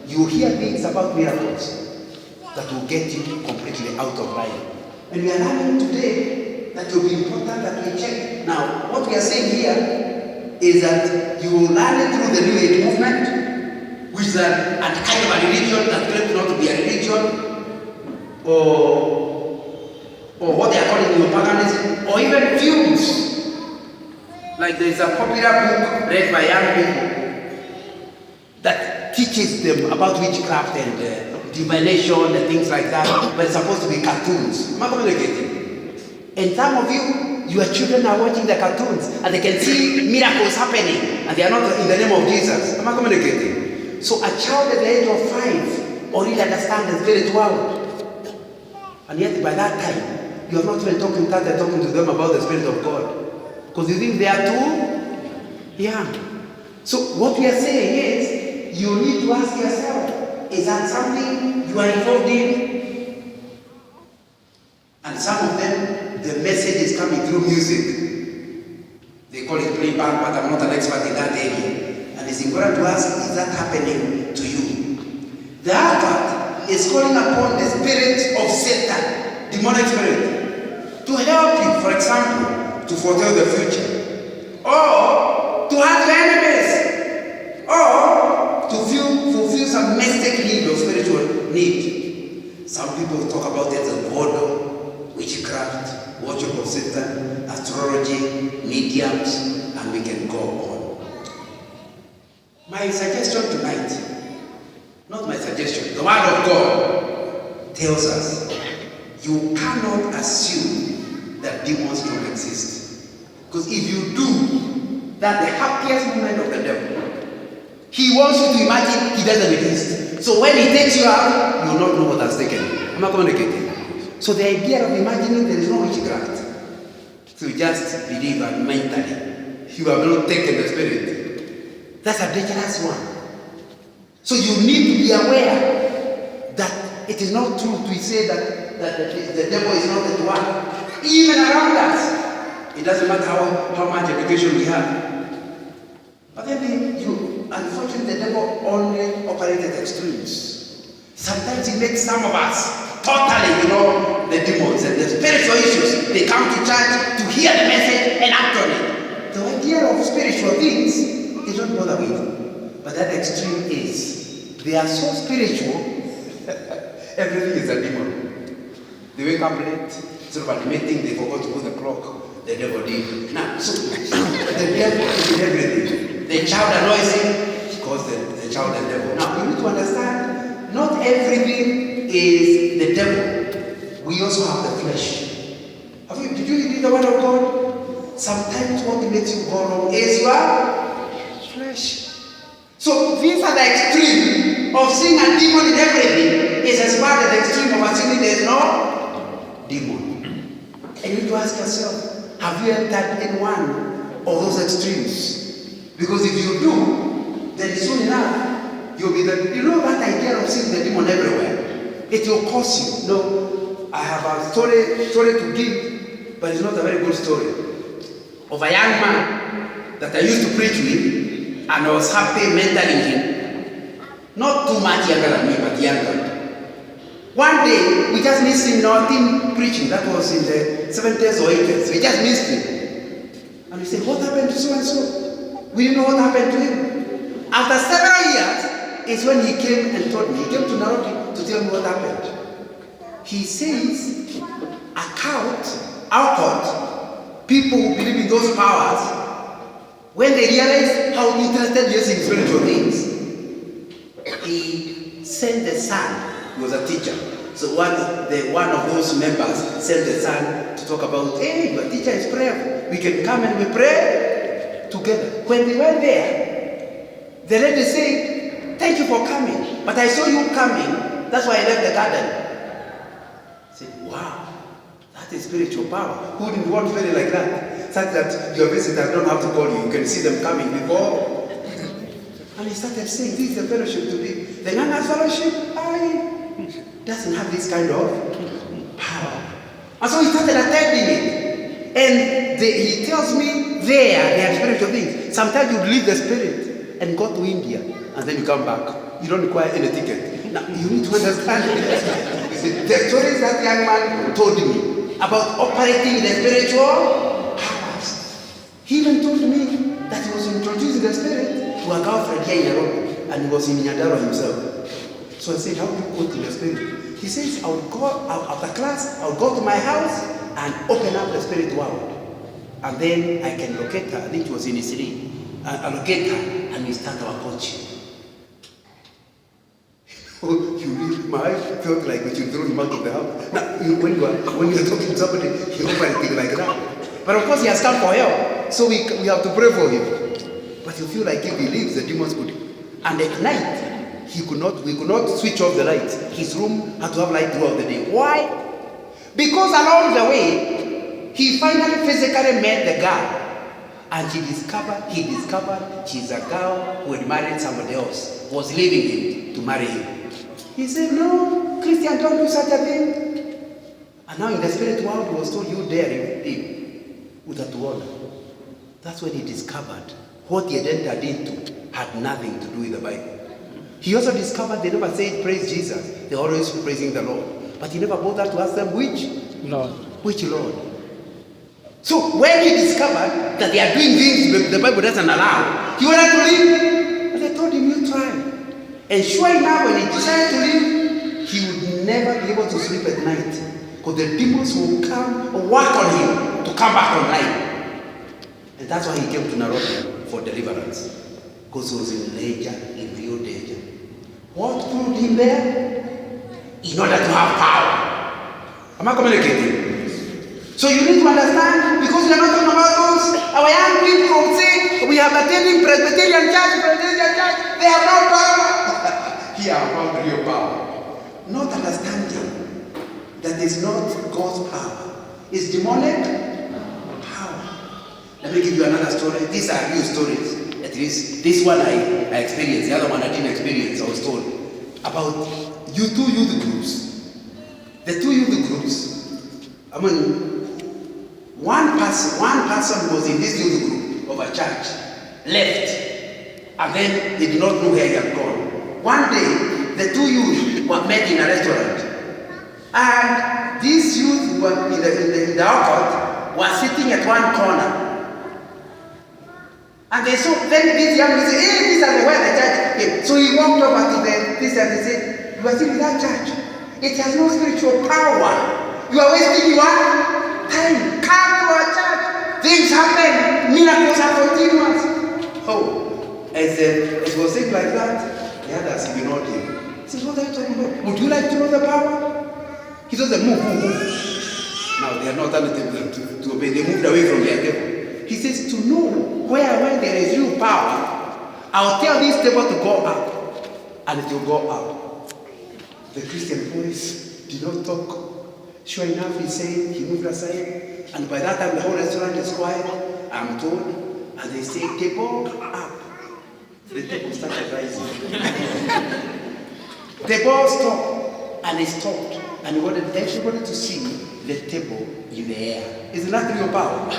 you will hear things about miracles that will get you completely out of line. And we are learning today that it will be important that we check. Now, what we are saying here is that you will learn it through the New Age movement, which is a kind of a religion that claims not to be a religion. or what they are calling paganism, or even fumes. Like there is a popular book read by young people that teaches them about witchcraft and divination and things like that, but it's supposed to be cartoons. Am I communicating? And some of you, your children are watching the cartoons and they can see miracles happening and they are not in the name of Jesus. Am I communicating? So a child at the age of 5 already understands the spirit world. And yet by that time, you are not even talking to them about the Spirit of God. Because you think they are too young. So what we are saying is, you need to ask yourself, is that something you are involved in? And some of them, the message is coming through music. They call it playback, but I'm not an expert in that area. And it's important to ask, is that happening to you? The other part is calling upon the spirit of Satan, demonic spirit, to help you, for example, to foretell the future, or to hurt your enemies, or to fulfill some mystic need or spiritual need. Some people talk about it as voodoo, witchcraft, worship of Satan, astrology, mediums, and we can go on. My suggestion tonight, not my suggestion, the Word of God tells us you cannot assume that demons don't exist. Because if you do, that's the happiest moment of the devil. He wants you to imagine he doesn't exist. So when he takes you out, you will not know what has taken you. Am I communicating? So the idea of imagining there is no witchcraft. So you just believe and mentally you have not taken the spirit. That's a dangerous one. So you need to be aware that it is not true to say that the devil is not at work. Even around us. It doesn't matter how much education we have. But then unfortunately, the devil only operates at extremes. Sometimes he makes some of us totally, the demons and the spiritual issues. They come to church to hear the message and act on it. The idea of spiritual things, they don't bother with. But that extreme is, they are so spiritual, everything is a demon. They wake up late, sort of admitting they forgot to put the clock. The devil did. Now, so the devil is everything. The child annoys him, he calls the child the devil. Now, you need to understand, not everything is the devil. We also have the flesh. Did you read the Word of God? Sometimes what makes you go wrong is your flesh. So these are the extreme of seeing a demon in everything is as far as the extreme of assuming there is no demon. And you need to ask yourself, have you entered in one of those extremes? Because if you do, then soon enough, you'll be that idea of seeing the demon everywhere. It will cost you. No, I have a story to give, but it's not a very good story. Of a young man that I used to preach with, and I was happy mentoring him. Not too much younger than me, but younger. One day, we just missed him in our team preaching. That was in the 70s or 80s. We just missed him. And we said, what happened to so-and-so? We didn't know what happened to him. After several years, is when he came and told me. He came to Nairobi to tell me what happened. He says, our court, people who believe in those powers, when they realize how interested he is in spiritual things, he sent the son. He was a teacher. So one of those members sent the son to talk about, hey, your teacher is prayerful. We can come and we pray together. When they went there, the lady said, thank you for coming. But I saw you coming. That's why I left the garden. I said, wow, that is spiritual power. Who didn't want very like that? Such that your visitors don't have to call you. You can see them coming before. And he started saying, this is the fellowship to be. The Nana fellowship, doesn't have this kind of power. And so he started attending it. And he tells me they are spiritual things. Sometimes you leave the spirit and go to India and then you come back. You don't require any ticket. Now, you need to understand the stories that young man told me about operating the spiritual powers. He even told me that he was introducing the spirit to a girlfriend here in Nairobi, and he was in Nyandaro himself. So I said, how do you go to the spirit? He says, I would go out after class, I would go to my house and open up the spirit world. And then I can locate her. I think it was in Isiri. I locate her and we start our coaching. My wife felt like we should throw him out of the house. Now, when you're talking to somebody, he operates like that. But of course, he has come for help. So we have to pray for him. But you feel like if he leaves, the demons could. And at night, we could not switch off the light. His room had to have light throughout the day. Why? Because along the way, he finally physically met the girl. And he discovered she's a girl who had married somebody else, was leaving him to marry him. He said, no, Christian, don't do such a thing. And now in the spirit world, he was told, you dare him. That's when he discovered what he had entered into had nothing to do with the Bible. He also discovered they never said praise Jesus. They're always praising the Lord. But he never bothered to ask them which Lord. Which Lord. So when he discovered that they are doing things the Bible doesn't allow, he wanted to leave. But they told him, you try. And sure enough, when he decided to leave, he would never be able to sleep at night. Because the demons will come and work on him to come back online. And that's why he came to Nairobi for deliverance. Because he was in danger, in real danger. What pulled him there? In order to have power. Am I communicating? So you need to understand, because we are not talking about those, our young people who say, we have attending Presbyterian church, they have no power. Here I found real power. Not understanding that is not God's power. It's demonic power. Let me give you another story. These are real stories. At least this one I experienced. The other one I didn't experience. I was told about two youth groups. The two youth groups. I mean, one person who was in this youth group of a church left, and then they did not know where he had gone. One day, the two youth were met in a restaurant, and these youth who were in the outcourt were sitting at one corner. And they saw, then this young man said, hey, these are where the church came. So he walked over to this and he said, you are still in that church. It has no spiritual power. You are wasting your time. Come to our church. Things happen. Miracles are continuous. Oh, as it was saying like that, the others ignored him. He said, what are you talking about? Would you like to know the power? He told them, move. Now they are not alternative to obey. They moved away from their table. He says, to know where there is real power, I'll tell this table to go up, and it will go up. The Christian voice did not talk. Sure enough, he said, he moved aside, and by that time the whole restaurant is quiet, I'm told, and they say, table up. The table started rising. The ball stopped, and it stopped, and he wanted everybody to see the table in the air. Isn't that real power?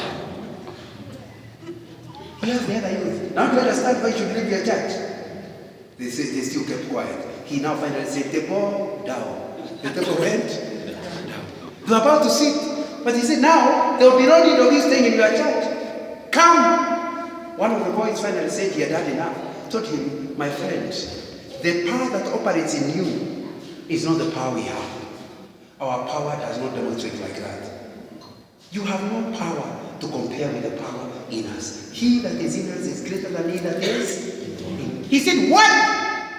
Here's the other youth. Now do you understand why you should leave your church? They still kept quiet. He now finally said, table down. The table went down. You are about to sit. But he said, now there will be no need of you staying in your church. Come. One of the boys finally said he had had enough. Told him, my friend, the power that operates in you is not the power we have. Our power does not demonstrate like that. You have no power to compare with the power in us. He that is in us is greater than he that is in him. He said, what?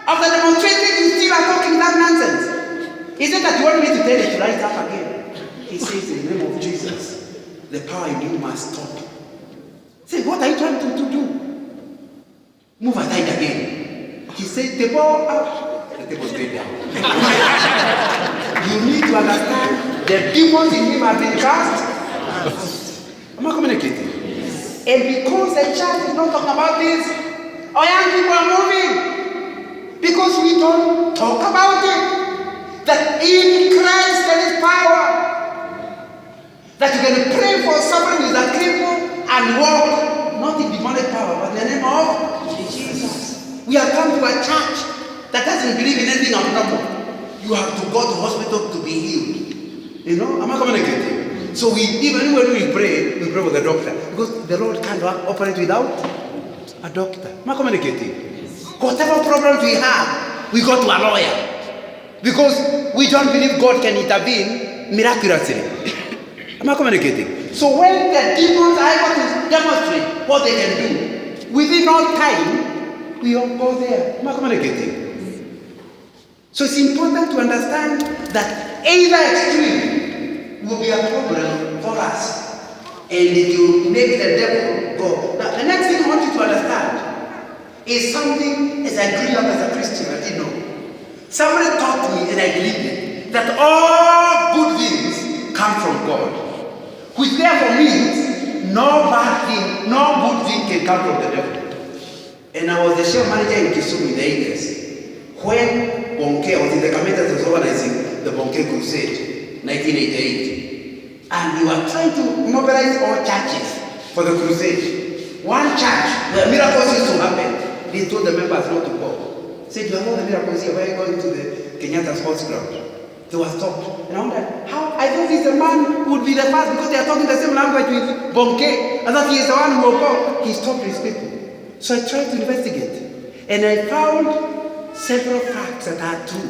After demonstrating, you still are talking that nonsense. Is it that you want me to tell you to rise up again? He says, in the name of Jesus, the power in you must stop. Say, what are you trying to do? Move aside again. He said, the ball up. The table stayed down. You need to understand the demons in him have been cast. Am I communicating? Yes. And because the church is not talking about this, our young people are moving. Because we don't talk about it. That in Christ there is power. That you can pray for somebody who is a cripple and walk. Not in demonic power, but in the name of Jesus. We have come to a church that doesn't believe in anything abnormal. You have to go to hospital to be healed. You know, am I communicating? So even when we pray with the doctor. Because the Lord can't operate without a doctor. Am I communicating? Whatever problems we have, we go to a lawyer. Because we don't believe God can intervene miraculously. Am I communicating? So when the demons are able to demonstrate what they can do, within no time, we all go there. Am I communicating? So it's important to understand that either extreme will be a problem for us. And it will make the devil go. Now, the next thing I want you to understand is something as I grew up as a Christian, I didn't know. Somebody taught me, and I believed it, that all good things come from God. Which therefore means no bad thing, no good thing can come from the devil. And I was the chef manager in Kisumu in the 80s. When Bonke, I was in the committee that was organizing the Bonke Crusade, 1988. And we were trying to mobilize all churches for the crusade. One church, where miracles used to happen, they told the members not to go. Said, you have all the miracles here, why are you going to the Kenyatta Sports Ground? They were stopped. And I wondered, how? I thought he's the man who would be the first because they are talking the same language with Bonke. I thought he is the one who will go. He stopped his people. So I tried to investigate. And I found several facts that are true.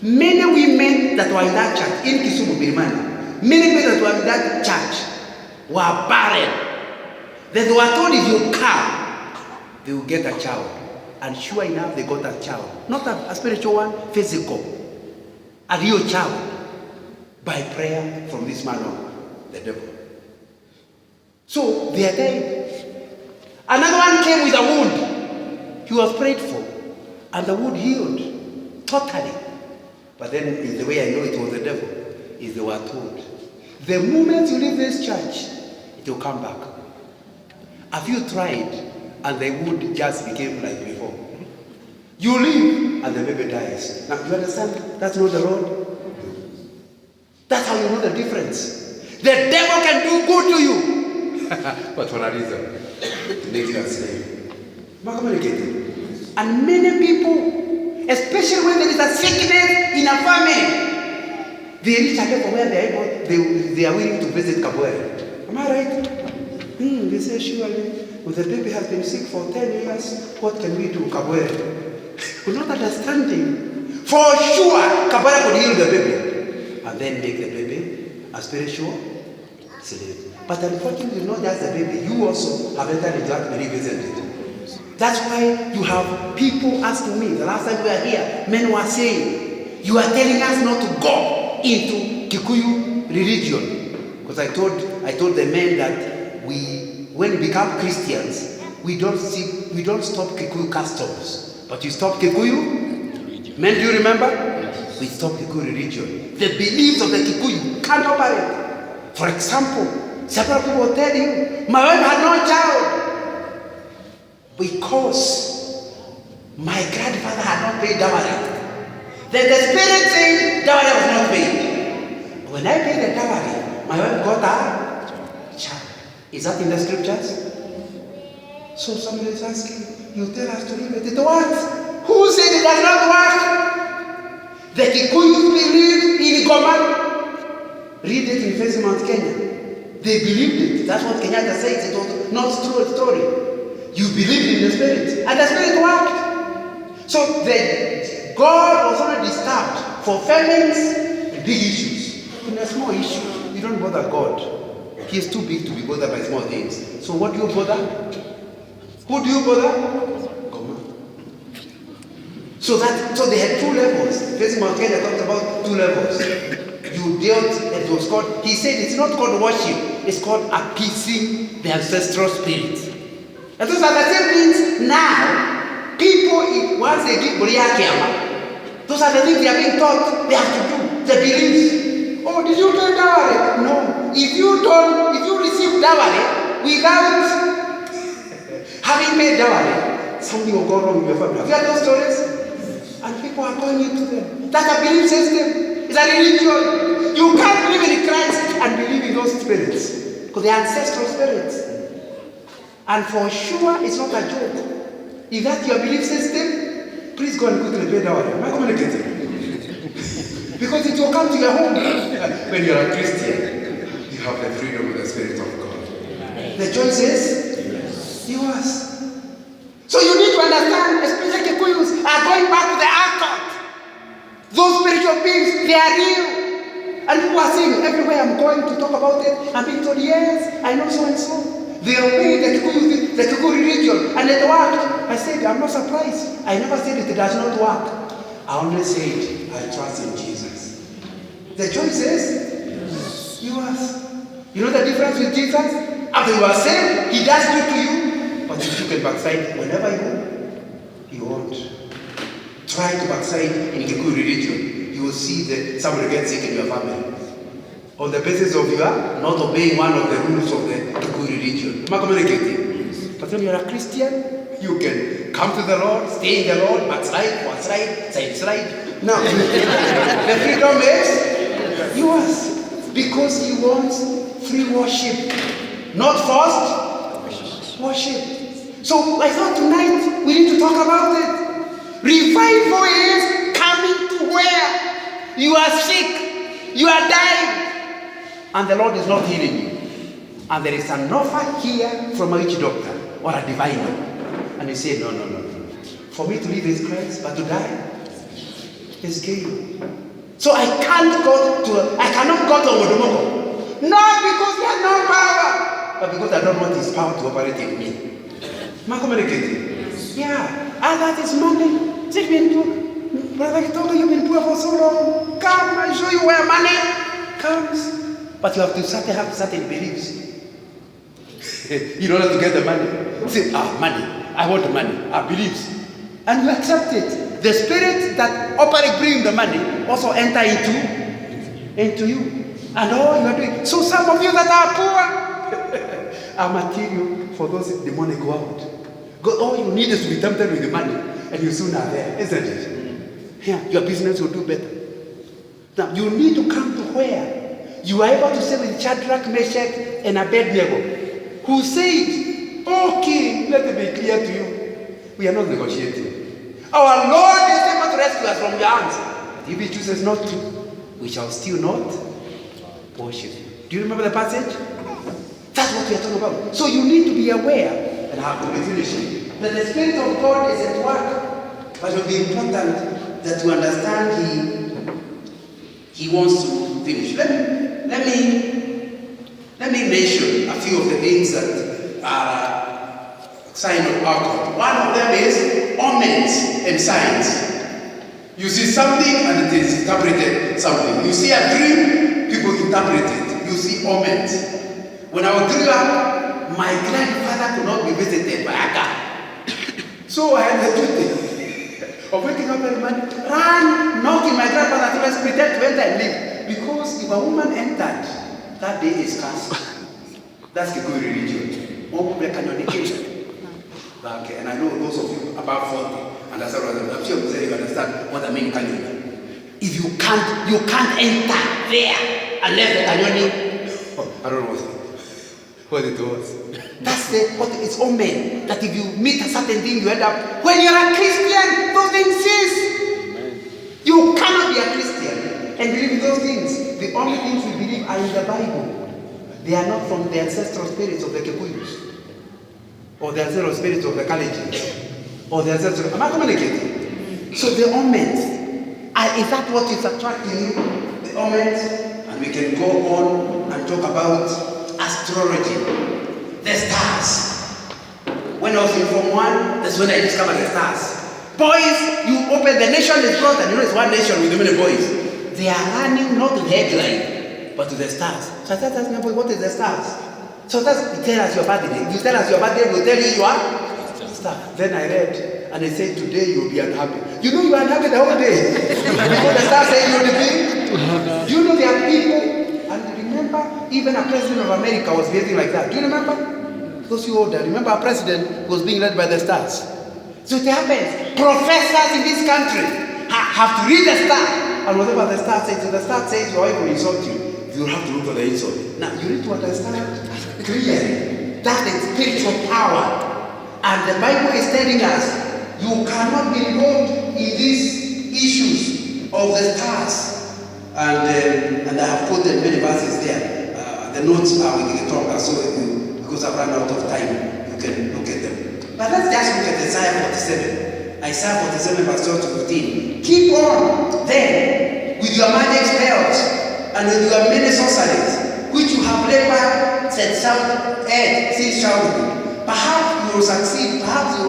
Many women that were in that church, in Kisumu, Birimani, many people that were in that church were barren. Then they were told if you come, they will get a child. And sure enough, they got a child. Not a spiritual one, physical. A real child. By prayer from this man of the devil. So, they are dead. Another one came with a wound. He was prayed for. And the wound healed. Totally. But then, in the way I know it was the devil, is they were told, the moment you leave this church, it will come back. Have you tried? And the wound just became like before. You leave, and the baby dies. Now, you understand? That's not the road. That's how you know the difference. The devil can do good to you. But for a reason. To make you a slave. And many people, especially when there is a sickness in a family, they reach a level where they are willing to visit Kabwere. Am I right? They say, surely. Well, the baby has been sick for 10 years. What can we do, Kabwere? We're not understanding. For sure, Kabwere could heal the baby. And then make the baby a spiritual slave. But unfortunately, not just the baby. You also have entered into that belief, isn't it? That's why you have people asking me. The last time we were here, men were saying, you are telling us not to go into Kikuyu religion. Because I told the men that when we become Christians, we don't stop Kikuyu customs, but you stop Kikuyu. Men, do you remember? Yes. We stop Kikuyu religion. The beliefs of the Kikuyu can't operate. For example, several people will tell you, my wife had no child because my grandfather had not paid dowry. Then the spirit saying dowry was not paid. When I paid the dowry, my wife got a child. Is that in the scriptures? So somebody is asking, you tell us to leave it. It what? Who said it does not work? The Kikuyus believed in Goman. Read it in Face Mount Kenya. They believed it. That's what Kenyatta says. It was not true story. You believed in the spirit. And the spirit worked. So God was only disturbed for famines and big issues. In a small issue, you don't bother God. He is too big to be bothered by small things. So what do you bother? Who do you bother? Come on. So they had two levels. Facing Mount Kenya talked about two levels. You dealt, it was called, he said it's not called worship, it's called appeasing the ancestral spirit. And those are the same things now. People, once they give Buriakiama, those are the things they are being taught they have to do. The beliefs. Oh, did you pay dowry? No. If you receive dowry without having paid dowry, something will go wrong with your family. Have you heard those stories? And people are going into them. That's a belief system. It's a religion. You can't believe in Christ and believe in those spirits. Because they are ancestral spirits. And for sure, it's not a joke. If that's your belief system, please go and quickly pay dowry. Am I communicating? Because it will come to your home. When you are a Christian, you have the freedom of the Spirit of God. The choice is yours. So you need to understand, especially Kikuyus are going back to the Ark. Those spirits spiritual beings, they are real. And people are saying, everywhere I'm going to talk about it, I'm being told, yes, I know so and so. They obey the Kikuyu religion, and it worked. I said, I'm not surprised. I never said it does not work. I only said, I trust in Jesus. The choice is yours. You know the difference with Jesus? After you are saved, he does good to you. But if you can backslide whenever you want. Try to backslide in Kikuyu religion. You will see that somebody gets sick in your family. On the basis of you are not obeying one of the rules of the Kikuyu religion. Am I communicating? But when you're a Christian, you can come to the Lord, stay in the Lord, backslide, side. Now, the freedom is yours. Because he wants free worship, not forced worship. So I thought tonight we need to talk about it. Revival is coming to where you are sick, you are dying, and the Lord is not healing you. And there is an offer here from a witch doctor or a diviner. And you say, no. For me to live is Christ, but to die is gain. So I cannot go to Odomoko. Not because he has no power, but because I don't want his power to operate in me. Am I communicating? Yeah. And that is money. Take me into, Brother Kitoto, you've been poor for so long. Come, I'll show you where money comes. But you have to have certain beliefs. In order to get the money. Say, money. I want the money. Beliefs. And you accept it. The spirit that operate bring the money also enter into you. And all you are doing. So some of you that are poor are material for those demonic world. All you need is to be tempted with the money, and you soon are there, isn't it? Yeah, your business will do better. Now you need to come to where you are able to say with Shadrach, Meshach, and Abednego, who said, "Okay, let it be clear to you, we are not negotiating. Our Lord is able to rescue us from your hands. But if He chooses not to, we shall still not worship." Do you remember the passage? That's what we are talking about. So you need to be aware. And I have to be finishing. That the Spirit of God is at work. But it will be important that you understand He wants to finish. Let me mention a few of the things that are a sign of our God. One of them is omens and signs. You see something and it is interpreted something. You see a dream, people interpret it. You see omens. When I was growing up, my grandfather could not be visited by a car. So I had the duty of waking up every morning, run, knocking my grandfather's place, pretend to enter and leave. Because if a woman entered, that day is cursed. That's the good religion. More people canonication. Okay, and I know those of you above 40, and that's what I'm sure you understand what I mean canon. If you can't enter there unless the canonic. I don't know what it was. That's what it's omen. That if you meet a certain thing, you end up. When you're a Christian, those things cease. You cannot be a Christian and believe in those things. The only things we believe are in the Bible. They are not from the ancestral spirits of the Kikuyus, or the ancestral spirits of the Kalenjins, or the ancestral. Am I communicating? So the omens, is that what is attracting you? The omens, and we can go on and talk about astrology, the stars. When I was in Form 1, that's when I discovered the stars. Boys, you open, the nation is brought, and you know it's one nation with many boys. They are running not to the headline, but to the stars. So I started asking them, what is the stars? So you tell us your birthday. You tell us your birthday, we'll tell you your star. Then I read, and it said, today you'll be unhappy. You know you are unhappy the whole day. Before the star said you'll be. You know there are people. And remember, even a president of America was behaving like that. Do you remember? Those you older, remember our president was being led by the stars. So it happens. Professors in this country have to read the star. And whatever the star says, if the star says you are going to insult you, you'll have to look for the insult. Now, you need to understand clearly that is spiritual power. And the Bible is telling us, you cannot be involved in these issues of the stars. And I have quoted many verses there. The notes are with the talk, so because I've run out of time, you can look at them. But let's just look at Isaiah 47. Isaiah 47 verse 12 to 15. Keep on then with with your magic spells and with your many sorceries, which you have labored since childhood. Perhaps you will succeed, perhaps you will.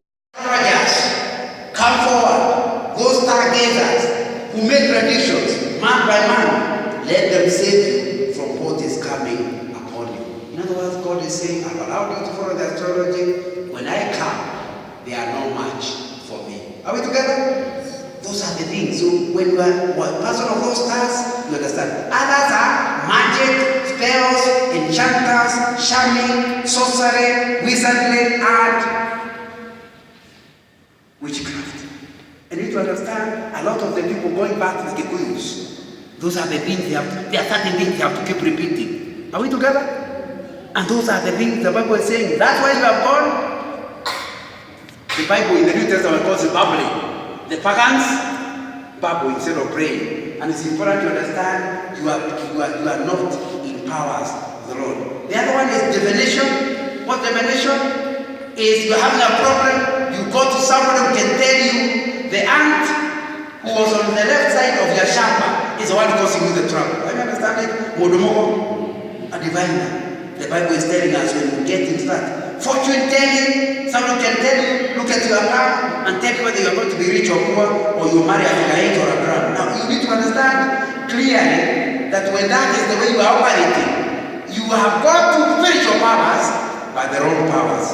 Come forward, those stargazers who make predictions man by man, let them save you from what is coming upon you. In other words, God is saying, I've allowed you to follow the astrology. When I come, they are no match for me. Are we together? Those are the things. So when you are one person of those stars, you understand. Others are magic, spells, enchanters, charming, sorcery, wizardry, art, witchcraft. And you need to understand, a lot of the people going back to the Kikuyus, those are the things there are certain things they have to keep repeating. Are we together? And those are the things the Bible is saying. That's why you have gone. The Bible in the New Testament calls it babbling. The pagans babble instead of praying. And it's important to understand you are not in powers of the Lord. The other one is divination. What divination? Is you're having a problem, you go to somebody who can tell you the ant who was on the left side of your shamba is the one causing you the trouble. Have you understand it? Modomogo, a diviner. The Bible is telling us when you get into that. Fortune telling, someone can tell you, look at your account and tell you whether you're going to be rich or poor, or you marry a figure 8 or a gram. Now you need to understand clearly that when that is the way you are operating, you have got to finish your powers by the wrong powers.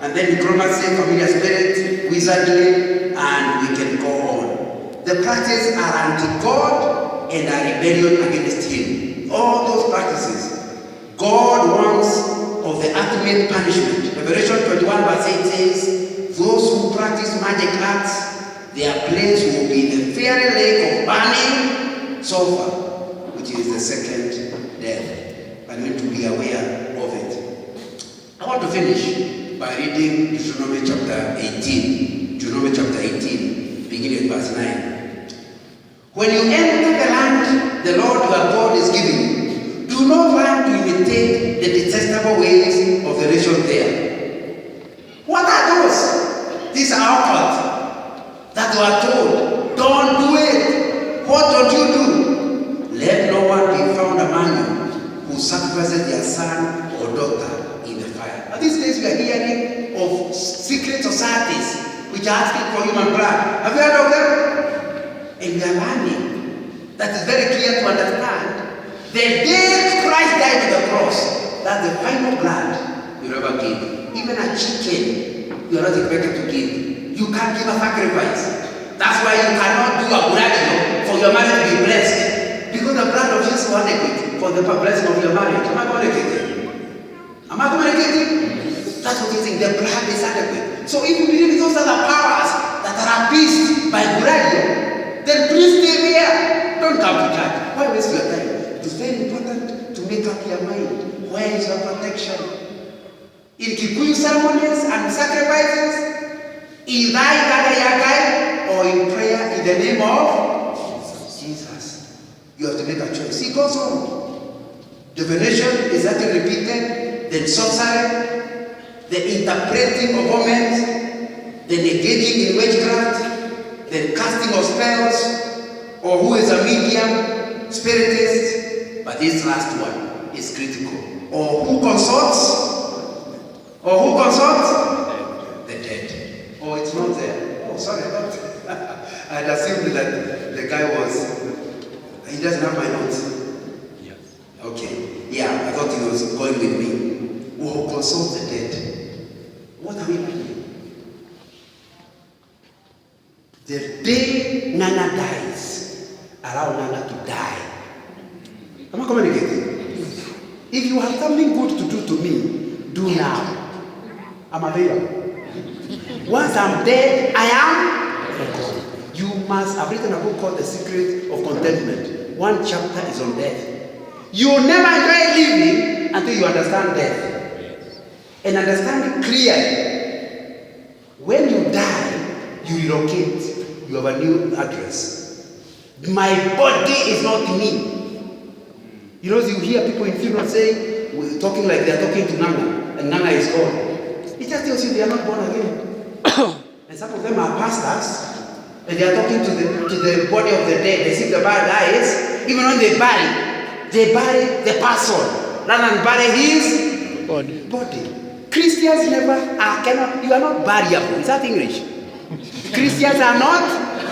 And then necromancy, familiar spirit, wizardry, and we can go on. The practices are anti-God and are rebellion against Him. All those practices, God wants of the ultimate punishment. Revelation 21 verse 8 says, those who practice magic arts, their place will be the fiery lake of burning sulfur, which is the second death. And we need to be aware of it. I want to finish by reading Deuteronomy chapter 18. Deuteronomy chapter 18, beginning at verse 9. When you enter the land the Lord your God is giving you, do not try to imitate the detestable ways of the nation there. What are those? These are outcasts that were told, don't do it. What don't you do? Let no one be found among you who sacrifices their son or daughter in the fire. Now, these days we are hearing of secret societies which are asking for human blood. Have you heard of them? And we are learning that is very clear to understand. The day Christ died on the cross, that's the final blood you ever give. Even a chicken, you are not expected to give. You can't give a sacrifice. That's why you cannot do a buradio for your marriage to be blessed. Because the blood of Jesus is adequate for the blessing of your marriage. Am I communicating? Am I communicating? That's what you think. The blood is adequate. So if you believe those are the powers that are appeased by buradio, then please stay there. Don't come to church. Why waste your time? It's very important to make up your mind. Where is your protection? In Kikuyu ceremonies and sacrifices, in thy Yagai, or in prayer in the name of Jesus. You have to make a choice. He goes on. Divination is actually repeated, then sorcery, the interpreting of omens, then engaging in witchcraft, then casting of spells, or who is a medium, spiritist. But this last one is critical. Or who consults? Or who consults? The dead. Oh, it's not there. Oh, sorry about that. I'd assumed that the guy was, he doesn't have my notes. Yes. Okay. Yeah, I thought he was going with me. Who consults the dead? What are we doing? The day Nana dies, allow Nana to die. Am I communicating? If you have something good to do to me, do now. I'm available. Once I'm dead, I am gone. You must have written a book called The Secret of Contentment. One chapter is on death. You will never enjoy living until you understand death. And understand it clearly. When you die, you relocate. You have a new address. My body is not me. You know, you hear people in funerals saying, talking like they're talking to Nana, and Nana is gone. It just tells you they are not born again. And some of them are pastors, And they are talking to the body of the dead. They see the body dies. Even when they bury the person rather than bury his body. Christians you are not buriable. Is that English? Christians are not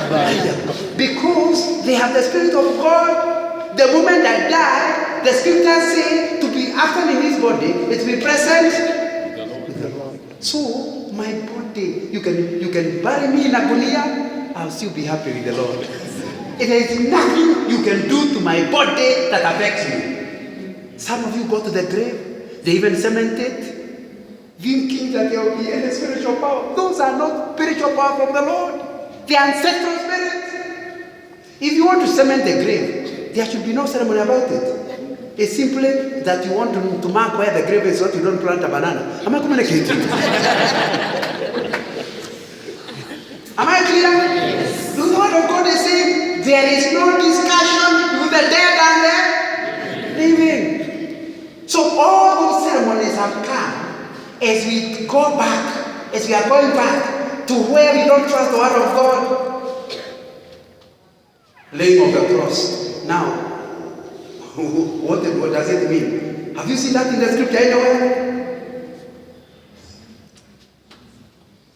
buriable because they have the Spirit of God. The moment I die, the scriptures say to be absent in his body, it will be present with the Lord. So my body, you can bury me in a gunia, I'll still be happy with the Lord. There is nothing you can do to my body that affects me. Some of you go to the grave, they even cement it, thinking that there will be any spiritual power. Those are not spiritual power from the Lord. They are ancestral spirits. If you want to cement the grave, there should be no ceremony about it. It's simply that you want to mark where the grave is so that you don't plant a banana. Am I communicating? Am I clear? Yes. The word of God is saying there is no discussion with the dead and the living. So all those ceremonies have come as we go back, as we are going back to where we don't trust the word of God. Laying of the cross. Now, what does it mean? Have you seen that in the scripture anywhere?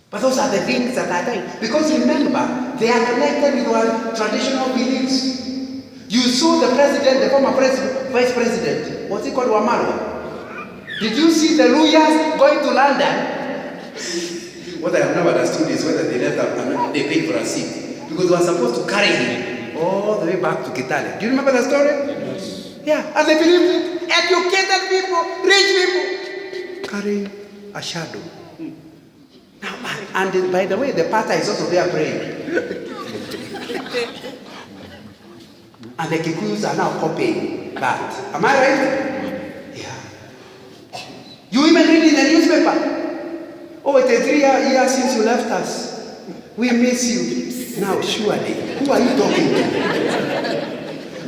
But those are the things that are there. Because remember, they are connected with our traditional beliefs. You saw the president, the former vice president, what's he called, Wamalo? Did you see the lawyers going to London? What I have never understood is whether they left and they paid for a seat. Because they were supposed to carry him all the way back to Kitale. Do you remember the story? Yes. Yeah, and they believed it. Educated people, rich people, carrying a shadow. Now, and by the way, the pastor is also there praying. And the Kikuyus are now copying that. Am I right? Yeah. You even read in the newspaper. Oh, it's 3 years since you left us. We miss you. Now, surely, who are you talking to?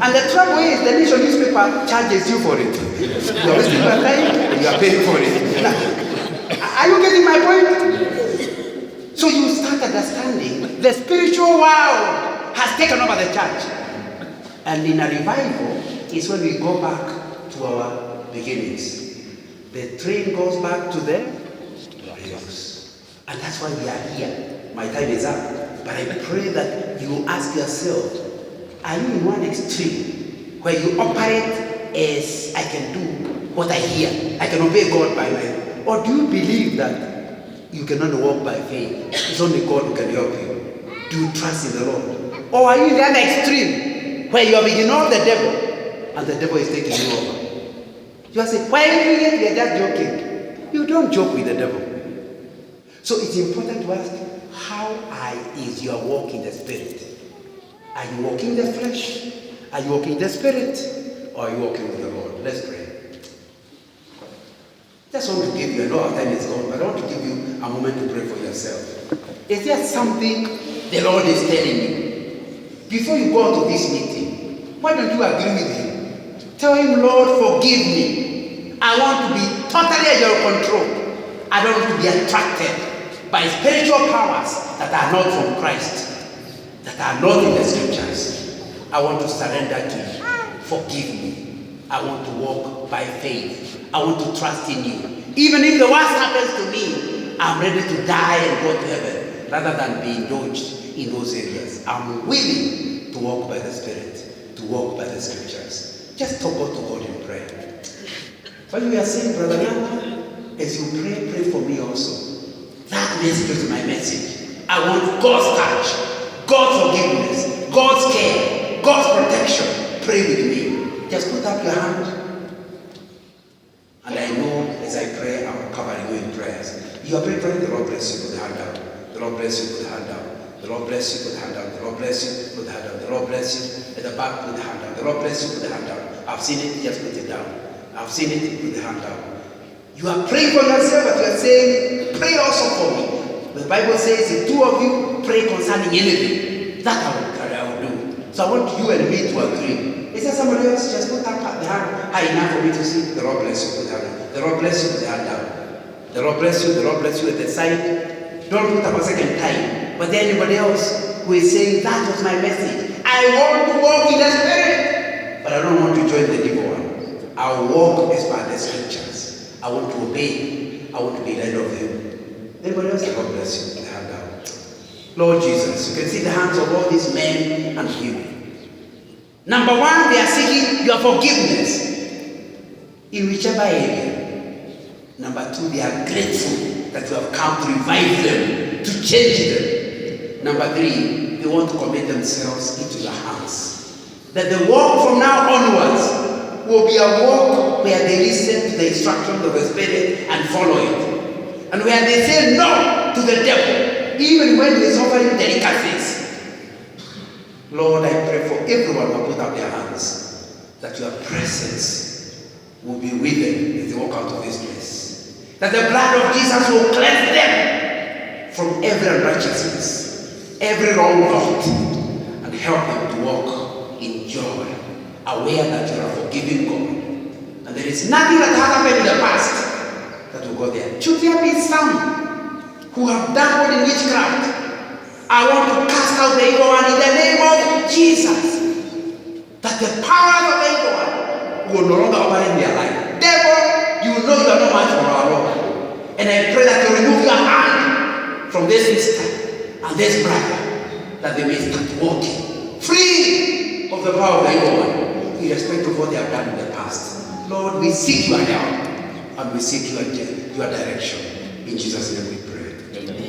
And the trouble is, the Nation newspaper charges you for it. You are wasting your time and you are paying for it. Now, are you getting my point? So you start understanding the spiritual world has taken over the church. And in a revival is when we go back to our beginnings. The train goes back to the roots. And that's why we are here. My time is up. But I pray that you ask yourself, are you in one extreme where you operate as I can do what I hear, I can obey God by way? Or do you believe that you cannot walk by faith? It's only God who can help you. Do you trust in the Lord? Or are you in the other extreme where you have ignored the devil and the devil is taking you over? You are saying, why are you doing it? We are just joking. You don't joke with the devil. So it's important to ask, how is your walk in the spirit? Are you walking in the flesh? Are you walking in the spirit? Or are you walking with the Lord? Let's pray. Just want to give you, I know our time is gone, but I want to give you a moment to pray for yourself. Is there something the Lord is telling you? Before you go to this meeting, why don't you agree with him? Tell him, Lord, forgive me. I want to be totally at your control. I don't want to be attracted by spiritual powers that are not from Christ, that are not in the scriptures. I want to surrender to you. Forgive me. I want to walk by faith. I want to trust in you. Even if the worst happens to me, I'm ready to die and go to heaven rather than be indulged in those areas. I'm willing to walk by the Spirit, to walk by the scriptures. Just talk to God in prayer. When we are saying, Brother Nana, as you pray for me also. That message is my message. I want God's touch, God's forgiveness, God's care, God's protection. Pray with me. Just put up your hand. And I know as I pray, I will cover you in prayers. You are praying, the Lord bless you, put the hand down. The Lord bless you, put the hand down. The Lord bless you, put the hand down. The Lord bless you, put the hand down. The Lord bless you, at the back, put the hand down. The Lord bless you, put the hand down. I've seen it, just put it down. I've seen it, put the hand down. You are praying for yourself, but you are saying, pray also for me. The Bible says, if two of you pray concerning anything, that I will do. So I want you and me to agree. Is there somebody else? Just put up the hand high enough for me to see. The Lord bless you, put the hand down. The Lord bless you, put the hand down. The Lord bless you, the Lord bless you at the side. Don't put up a second time. But there anybody else who is saying, that was my message. I want to walk in the Spirit, but I don't want to join the evil one. I'll walk as per the scriptures. I want to obey. I want to be led of Him. Anybody else? God bless you. The hand down. Lord Jesus, you can see the hands of all these men and women. Number one, they are seeking your forgiveness in whichever area. Number two, they are grateful that you have come to revive them, to change them. Number three, they want to commit themselves into your hands. That the walk from now onwards will be a walk where they listen to the instructions of the Spirit and follow it. And where they say no to the devil, even when he is offering delicacies. Lord, I pray for everyone who put out their hands, that your presence will be with them as they walk out of this place. That the blood of Jesus will cleanse them from every unrighteousness, every wrong thought, and help them to walk in joy, aware that you are a forgiving God. And there is nothing that has happened in the past that will go there. Should there be some who have dabbled in witchcraft? I want to cast out the evil one in the name of Jesus. That the power of the evil one will no longer operate in their life. Devil, you know you are not much for our Lord. And I pray that you remove your hand from this sister and this brother, that they may start walking free of the power of the evil one, irrespective of what they have done in the past. Lord, we seek your help and we seek your direction. In Jesus' name we pray. Amen.